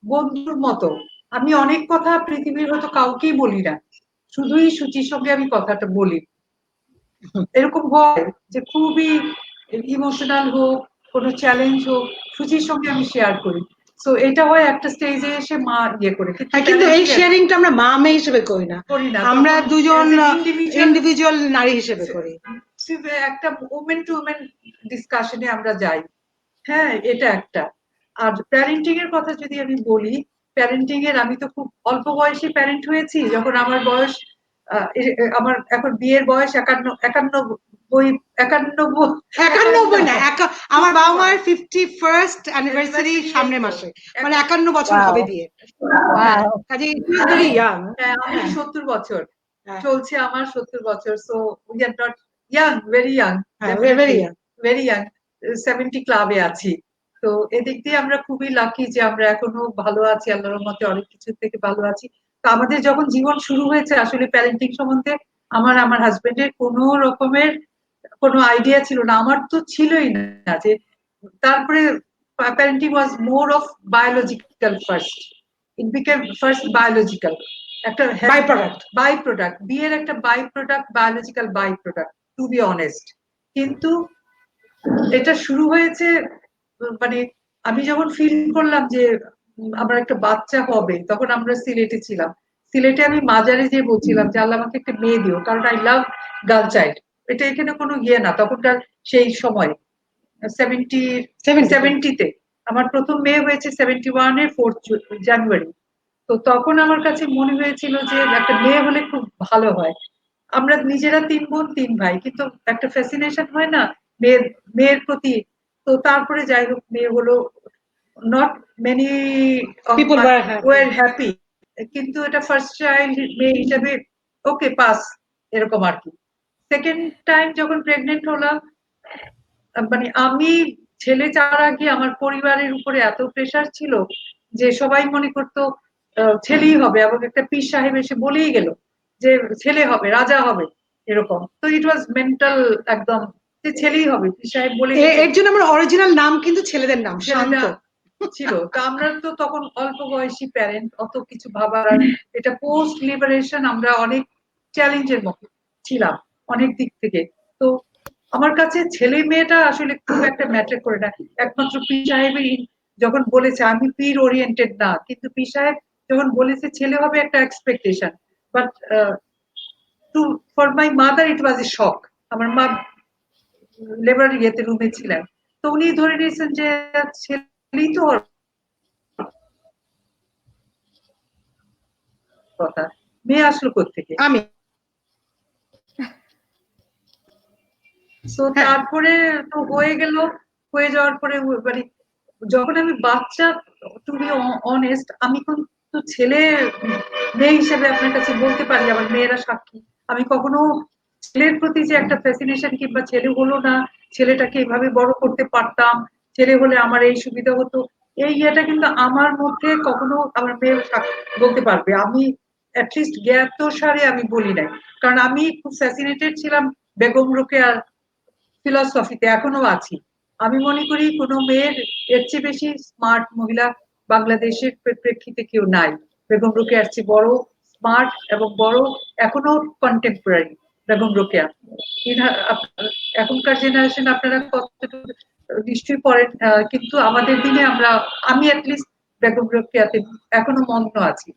বন্ধুর মতো। আমি অনেক কথা পৃথিবীর হয়তো কাউকেই বলি না, শুধুই সুচির সঙ্গে আমি কথাটা বলি। এরকম হয় যে খুবই ইমোশনাল হোক, কোনো চ্যালেঞ্জ হোক, সুচির সঙ্গে আমি শেয়ার করি। সো এটা হয় একটা স্টেজে এসে মা ইয়ে করে। কিন্তু এই শেয়ারিংটা আমরা মা মেয়ে হিসেবে করি না, আমরা দুজন ইন্ডিভিজুয়াল নারী হিসেবে করি। একটা ওমেন টু ওমেন ডিসকাশনে আমরা যাই। হ্যাঁ, এটা একটা। আর প্যারেন্টিং এর কথা যদি আমি বলি, প্যারেন্টিং এর আমি তো খুব অল্প বয়সে প্যারেন্ট হয়েছি, যখন আমার বয়স আমার এখন বিয়ের বয়স 91 না, আমার বাবা মায়ের 51st অ্যানিভার্সারি সামনের মাসে, মানে 51 বছর হবে বিয়ে। কাজে ভেরি ইয়াং। আমি 70 বছর হ্যাঁ। চলছে, আমার 70 বছর। So we are not young, very young, very young. Very young, 70 ক্লাবে আছি। তো এদিক দিয়ে আমরা খুবই লাকি যে আমরা এখনো ভালো আছি, আল্লাহর রহমতে অনেক কিছু থেকে ভালো আছি। তো আমাদের যখন জীবন শুরু হয়েছে আসলে প্যারেন্টিং সম্বন্ধে আমার হাজবেন্ডের কোনো রকমের কোনো আইডিয়া ছিল না, আমার তো ছিলই না। যে তারপরে parenting was more of biological first, it became first biological, একটা বাই প্রোডাক্ট, বিয়ের একটা byproduct, biological byproduct, to be honest. কিন্তু এটা শুরু হয়েছে মানে আমি যখন ফিল করলাম যে আমার একটা বাচ্চা হবে, তখন আমরা সিলেটে ছিলাম। সিলেটে আমি মাজারে যেয়ে বলছিলাম যে আল্লাহ আমাকে একটা মেয়ে দিও, কারণ আই লাভ গার্ল চাইল্ড। এটা এখানে কোনো ইয়ে না, তখনকার সেই সময় 70-তে আমার প্রথম মেয়ে হয়েছে 71-এর 4th জানুয়ারি। তো তখন আমার কাছে মনে হয়েছিল যে একটা মেয়ে হলে খুব ভালো হয়। আমরা নিজেরা 3 বোন 3 ভাই, কিন্তু একটা ফ্যাসিনেশন হয় না মেয়ের প্রতি। তো তারপরে যাই হোক মেয়ে হলো, not many people were happy, কিন্তু এটা ফার্স্ট চাইল্ড মেয়ে হিসাবে ওকে পাস, এরকম আর কি। সেকেন্ড টাইম যখন প্রেগনেন্ট হলাম, মানে আমি ছেলে চাওয়ার আগে আমার পরিবারের উপরে এত প্রেশার ছিল যে সবাই মনে করতো ছেলেই হবে, এবং একটা পীর সাহেব এসে বলেই গেল যে ছেলে হবে, রাজা হবে, এরকম। তো ইট ওয়াজ মেন্টাল একদম, যে ছেলেই হবে, পীর সাহেব বলে এর জন্য আমার অরিজিনাল নাম কিন্তু ছেলেদের নাম শান্ত ছিল। তো আমরা তো তখন অল্প বয়সী প্যারেন্ট, অত কিছু ভাবার, এটা পোস্ট লিবারেশন, আমরা অনেক চ্যালেঞ্জের মুখে ছিলাম অনেক দিক থেকে। তো আমার কাছে ছেলে মেয়েটা আসলে খুব একটা ম্যাটার করে না, একমাত্র পীর সাহেবই যখন বলেছে, আমি পীর ওরিয়েন্টেড না, কিন্তু পীর সাহেব যখন বলেছে ছেলে হবে, একটা expectation. But to for my mother it was a shock. আমার মা লেবার ইয়েতে রুমে ছিলেন, তো উনি ধরে নিয়েছেন যে ছেলেই তো কথা, মেয়ে আসলো কোত্থেকে। আমি তো তারপরে তো হয়ে গেল, হয়ে যাওয়ার পরে মানে যখন আমি বাচ্চা, টু বি অনেস্ট, আমি কিন্তু ছেলে মেয়ে হিসেবে আপনার কাছে বলতে পারি, আমার মেয়েরা সাক্ষী, আমি কখনো ছেলের প্রতি যে একটা ফ্যাসিনেশন, কিংবা ছেলে হলো না, ছেলেটাকে এভাবে বড় করতে পারতাম, ছেলে হলে আমার এই সুবিধা হতো, এই ইয়েটা কিন্তু আমার মধ্যে কখনো, আমার মেয়ে বলতে পারবে, আমি অ্যাটলিস্ট জ্ঞাত সারে আমি বলি নাই। কারণ আমি খুব ফ্যাসিনেটেড ছিলাম বেগম রোকেয়ার ফিলসফিতে, এখনো আছি। আমি মনে করি কোনো মেয়ের এর চেয়ে বেশি স্মার্ট মহিলা বাংলাদেশের প্রেক্ষিতে কেউ নাই। বেগম রোকেয়ার চেয়ে বড় স্মার্ট এবং বড় এখনো কন্টেম্পোরারি বেগম রোকেয়া। এখনকার জেনারেশন আপনারা কতটুকু নিশ্চয়ই পড়েন, কিন্তু আমাদের দিনে আমি অ্যাটলিস্ট বেগম রোকেয়াতে এখনো মগ্ন আছি।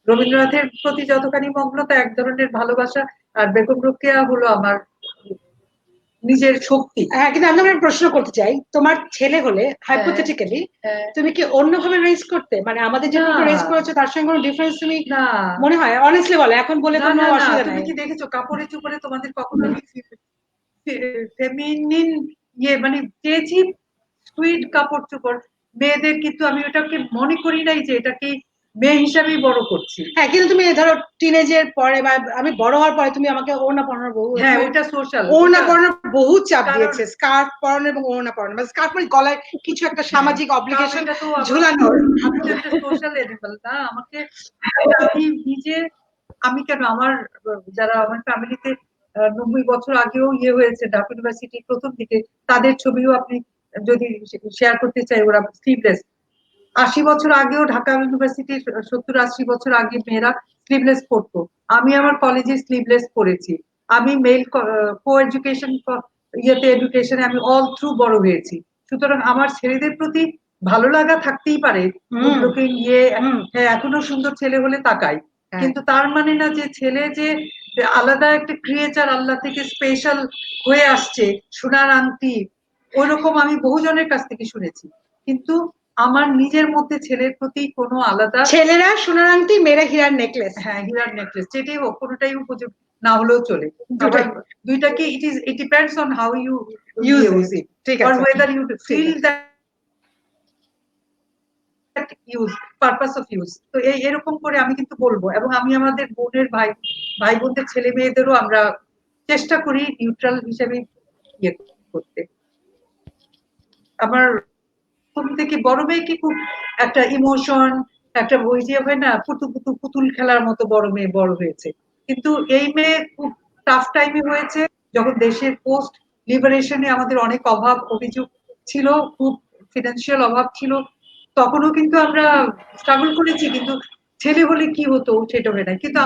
রবীন্দ্রনাথের প্রতি যতখানি মগ্নতা, এক ধরনের ভালোবাসা, আর বেগম রোকেয়া হলো আমার নিজের শক্তি। হ্যাঁ, কিন্তু আমি একটা প্রশ্ন করতে চাই, তোমার ছেলে হলে হাইপোথেটিক্যালি তুমি কি অন্যভাবে রেজ করতে, মানে আমাদের যেভাবে রেজ করেছো তার সঙ্গে কোনো ডিফারেন্স তুমি না মনে হয়? অনেস্টলি বলো, এখন বলে কোনো অসুবিধা নাই। তুমি কি দেখেছো কাপড়ে চোপড়ে তোমাদের কখনো ফেমিনিন ইয়ে মানে চেয়েছি সুইট কাপড় চোপড় মেয়েদের, কিন্তু আমি ওটাকে মনে করি নাই যে এটাকে মেয়ে হিসাবেই বড় করছি। হ্যাঁ, কিন্তু তুমি ধরো টিনেজের পরে বা আমি বড় হওয়ার পরে তুমি আমাকে ওড়না পরানোর বহু, হ্যাঁ ওটা সোশ্যাল, ওড়না পরানোর বহু চাপ দিয়েছে, স্কার্ফ পরানো এবং ওড়না পরানো, মানে স্কার্ফ মানে গলায় কিছু একটা সামাজিক অব্লিগেশন ঝুলানোর। আমি তো একটা সোশ্যাল এনিমেল না, আমাকে আমি নিজে, আমি কেন, আমার যারা আমার ফ্যামিলিতে 90 বছর আগেও ইয়ে হয়েছে ঢাকা ইউনিভার্সিটির প্রথম দিকে, তাদের ছবিও আপনি যদি শেয়ার করতে চাই, ওরা স্লিভলেস। 80 বছর আগেও ঢাকা ইউনিভার্সিটির 70-80 বছর আগে মেয়েরা স্লিভলেস পড়তো। আমি আমার কলেজে স্লিভলেস পড়েছি। আমি মেল কো এডুকেশন এডুকেশনে আমি অল থ্রু বড় হয়েছি। সুতরাং আমার ছেলেদের প্রতি ভালো লাগা থাকতেই পারে, লোকে ইয়ে এখনো সুন্দর ছেলে হলে তাকাই, কিন্তু তার মানে না যে ছেলে যে আলাদা একটা ক্রিয়েচার, আল্লাহ থেকে স্পেশাল হয়ে আসছে, সোনার আংটি, ওইরকম আমি বহুজনের কাছ থেকে শুনেছি। কিন্তু আমার নিজের মধ্যে ছেলের প্রতি কোনো আলাদা, ছেলেরা সোনার আংটি, মেয়েরা হীরার নেকলেস, হ্যাঁ হীরার নেকলেস, যেটাই হোক কোনোটাই উপযুক্ত না হলেও চলে, দুইটাকে it depends on how you use it, ঠিক or আছে, whether you feel that use, purpose of use. তো এরকম করে আমি কিন্তু বলবো, এবং আমি আমাদের বোনের ভাই বোনদের ছেলে মেয়েদেরও আমরা চেষ্টা করি নিউট্রাল হিসেবে ইয়ে করতে। আমার থেকে বড় মেয়েকে খুব একটা ইমোশন, একটা ওই যে হয় না পুতুল খেলার মতো বড় মেয়ে বড় হয়েছে, কিন্তু এই মেয়ে খুব টাফ টাইমে হয়েছে, যখন দেশের পোস্ট লিবারেশনে আমাদের অনেক অভাব অভিযোগ ছিল, খুব ফিনান্সিয়াল অভাব ছিল, তখনও কিন্তু আমরা স্ট্রাগল করেছি, কিন্তু ছেলে হলে কি হতো সেটা হয় না। কিন্তু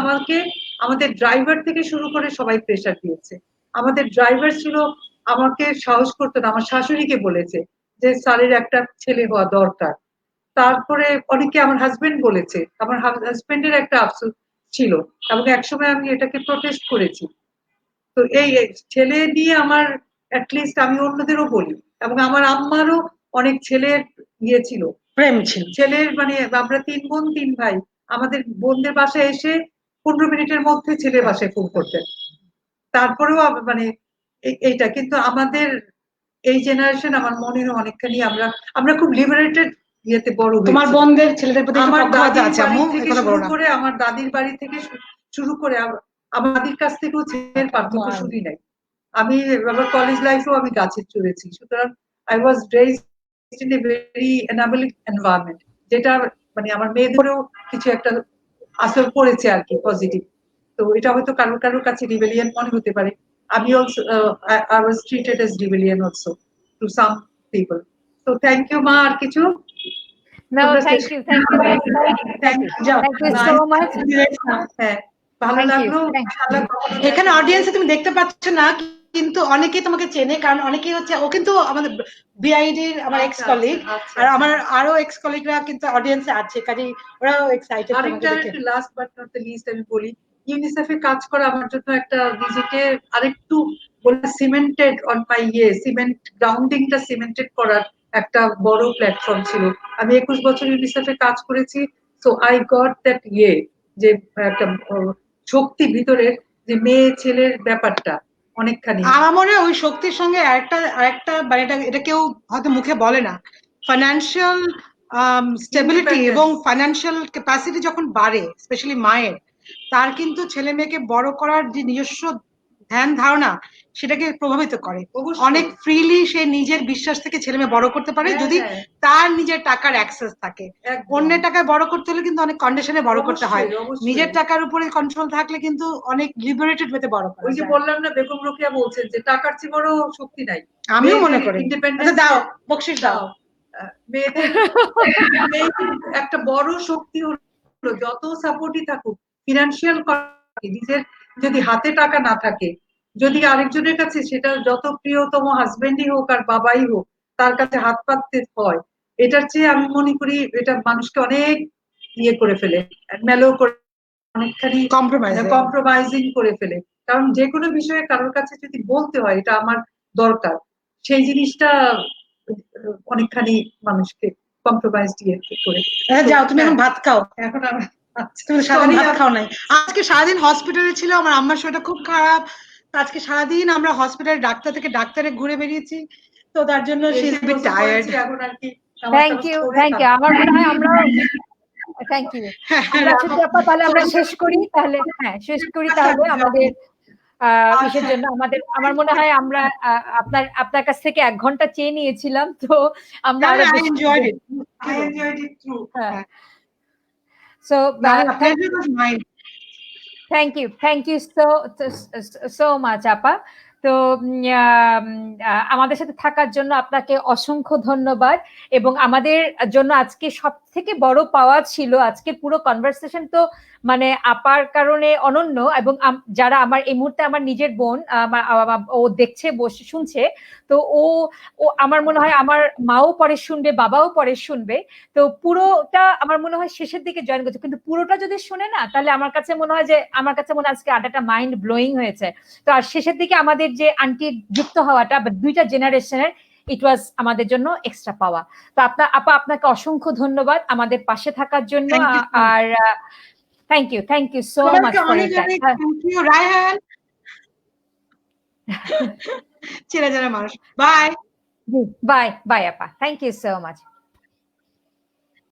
আমাদের ড্রাইভার থেকে শুরু করে সবাই প্রেশার দিয়েছে। আমাদের ড্রাইভার ছিল, আমাকে সাহস করতো না, আমার শাশুড়িকে বলেছে যে স্যারের একটা ছেলে হওয়া দরকার। তারপরে অনেকে, আমার হাজবেন্ড বলেছে, আমার হাজবেন্ডের একটা আফসোস ছিল, এবং একসময় আমি এটাকে প্রটেস্ট করেছি। তো এই ছেলে নিয়ে আমার অ্যাটলিস্ট আমি অন্যদেরও বলি, এবং আমার আম্মারও অনেক ছেলের ইয়ে ছিল, প্রেম ছিল ছেলের, মানে আমরা 3 বোন 3 ভাই, আমাদের বোনদের বাসায় এসে 15 মিনিটের মধ্যে ছেলের বাসায় ফোন করতেন। তারপরেও মানে এইটা কিন্তু আমাদের এই জেনারেশন, আমার মনে হয় অনেকখানি আমরা খুব লিবারেটেড ইয়েতে বড় হয়েছি। তোমার বোনদের ছেলেদের প্রতি আমার পক্ষপাত দাদির আছে বাড়ি আম্মু, থেকে কথা শুরু বলো না। করে, আমার দাদির বাড়ি থেকে শুরু করে আমার দাদির কাছ থেকেও ছেলের পার্থক্য শুনি নাই। আমি আমার কলেজ লাইফেও আমি গাছে চড়েছি, সুতরাং I was raised in a very enabling environment, যেটা মানে আমার মেয়েদেরও কিছু একটা আসর পড়েছে আর কি, পজিটিভ। তো এটা হয়তো কারোর কাছে রিবেলিয়ন মনে হতে পারে, আমি also I was treated as rebellion also to some people. তো থ্যাংক ইউ মা, আর কিছু? No, thank you so much. হ্যাঁ, ভালো লাগলো। এখানে অডিয়েন্সে তুমি দেখতে পাচ্ছ না, কিন্তু অনেকেই তোমাকে চেনে, কারণ অনেকেই হচ্ছে, ও কিন্তু আমাদের বিআইডির আমার এক্স কলিগ, আর আমার আরো এক্স কলিগরা কিন্তু অডিয়েন্সে আছে, কাজেই ওরাও এক্সাইটেড তোমাকে দেখে। Last but not the least আমি বলি, ইউনিসেফে কাজ করা আমার জন্য একটা নিজেকে আরেকটু সিমেন্টেড অন মাই সিমেন্ট গ্রাউন্ডিংটা সিমেন্টেড করার একটা বড় প্ল্যাটফর্ম ছিল। আমি 21 বছর ইউনিসেফে কাজ করেছি, সো আই গট দ্যাট যে একটা শক্তি ভিতরের, যে মেয়ে ছেলের ব্যাপারটা অনেকখানি। আমার মনে হয় ওই শক্তির সঙ্গে আরেকটা মানে এটা কেউ হয়তো মুখে বলে না, ফাইন্যান্সিয়াল স্টেবিলিটি এবং ফাইন্যান্সিয়াল ক্যাপাসিটি যখন বাড়ে, স্পেশালি মায়ের, তার কিন্তু ছেলে মেয়েকে বড় করার যে নিজস্ব ধ্যান ধারণা, সেটাকে প্রভাবিত করে। অনেক ফ্রিলি সে নিজের বিশ্বাস থেকে ছেলে মেয়ে বড় করতে পারে, যদি তার নিজের টাকার অ্যাক্সেস থাকে। অন্যের টাকায় বড় করতে হলে কিন্তু অনেক কন্ডিশনে বড় করতে হয়, নিজের টাকার উপরে কন্ট্রোল থাকলে কিন্তু অনেক লিবারেটেড হতে বড় করা যায়। ওই যে বললাম না, বেগম রোকেয়া বলছেন যে টাকার চেয়ে বড় শক্তি নাই। আমিও মনে করি। ইন্ডিপেন্ডেন্স দাও, বকশিশ দাও। মেয়েদের একটা বড় শক্তি হলো, যত সাপোর্টই থাকুক, ফিনান্সিয়াল, নিজের যদি হাতে টাকা না থাকে, যদি আরেকজনের কাছে, সেটা যত প্রিয়তম হাজবেন্ডই হোক আর বাবাই হোক, তার কাছে হাত পাততে হয়, এটার চেয়ে আমি মনে করি এটা মানুষকে অনেক ইয়ে করে ফেলে, মেলো করে, অনেকখানি কম্প্রোমাইজিং করে ফেলে। কারণ যে কোনো বিষয়ে কারোর কাছে যদি বলতে হয় এটা আমার দরকার, সেই জিনিসটা অনেকখানি মানুষকে কম্প্রোমাইজ দিয়ে করে। যাও, তুমি এখন ভাত খাও। এখন তুমি সারাদিন ভাত খাও নাই। আজকে সারাদিন হসপিটালে ছিল, আমার আম্মার শরীরটা খুব খারাপ, আজকে সারাদিন আমরা হসপিটালে ডাক্তার থেকে ডাক্তারে ঘুরে বেরিয়েছি, তো তার জন্য শি ইজ বিট টায়ার্ড। এখন আর কি, থ্যাংক ইউ আমার মনে হয় আমরা থ্যাংক ইউ আমরা ছুটি আপা, তাহলে আমরা শেষ করি, তাহলে হ্যাঁ শেষ করি তাহলে আমাদের কিসের জন্য আমাদের, আমার মনে হয় আমরা আপনার কাছ থেকে 1 ঘন্টা চেয়ে নিয়েছিলাম, তো আমরা আরো so thank you so much আপা। তো আমাদের সাথে থাকার জন্য আপনাকে অসংখ্য ধন্যবাদ, এবং আমাদের জন্য আজকে সব থেকে বড় পাওয়া ছিল আজকের পুরো কনভারসেশন, তো মানে আপার কারণে অনন্য, এবং যারা আমার এই মুহূর্তে আমার নিজের বোন, ও দেখছে, বসে শুনছে, তো ও আমার মনে হয় আমার মাও পরে শুনবে, বাবাও পরে শুনবে, তো পুরোটা আমার মনে হয় শেষের দিকে জয়েন করছে, কিন্তু পুরোটা যদি শুনে না, তাহলে আমার কাছে মনে হয় আজকে আড্ডাটা মাইন্ড ব্লোয়িং হয়েছে। তো আর শেষের দিকে আমাদের যে আন্টি যুক্ত হওয়াটা, বা 2টা জেনারেশনের, ইট ওয়াজ আমাদের জন্য এক্সট্রা পাওয়া। তো আপা আপনাকে অসংখ্য ধন্যবাদ আমাদের পাশে থাকার জন্য। Thank you so much. আর থ্যাংক ইউ সো মাচ সবাইকে ফর অনেক ইট। অনেক থ্যাংক ইউ রায়হান। চেনা জানা মানুষ। বাই। বাই আপা, থ্যাংক ইউ সো মাচ।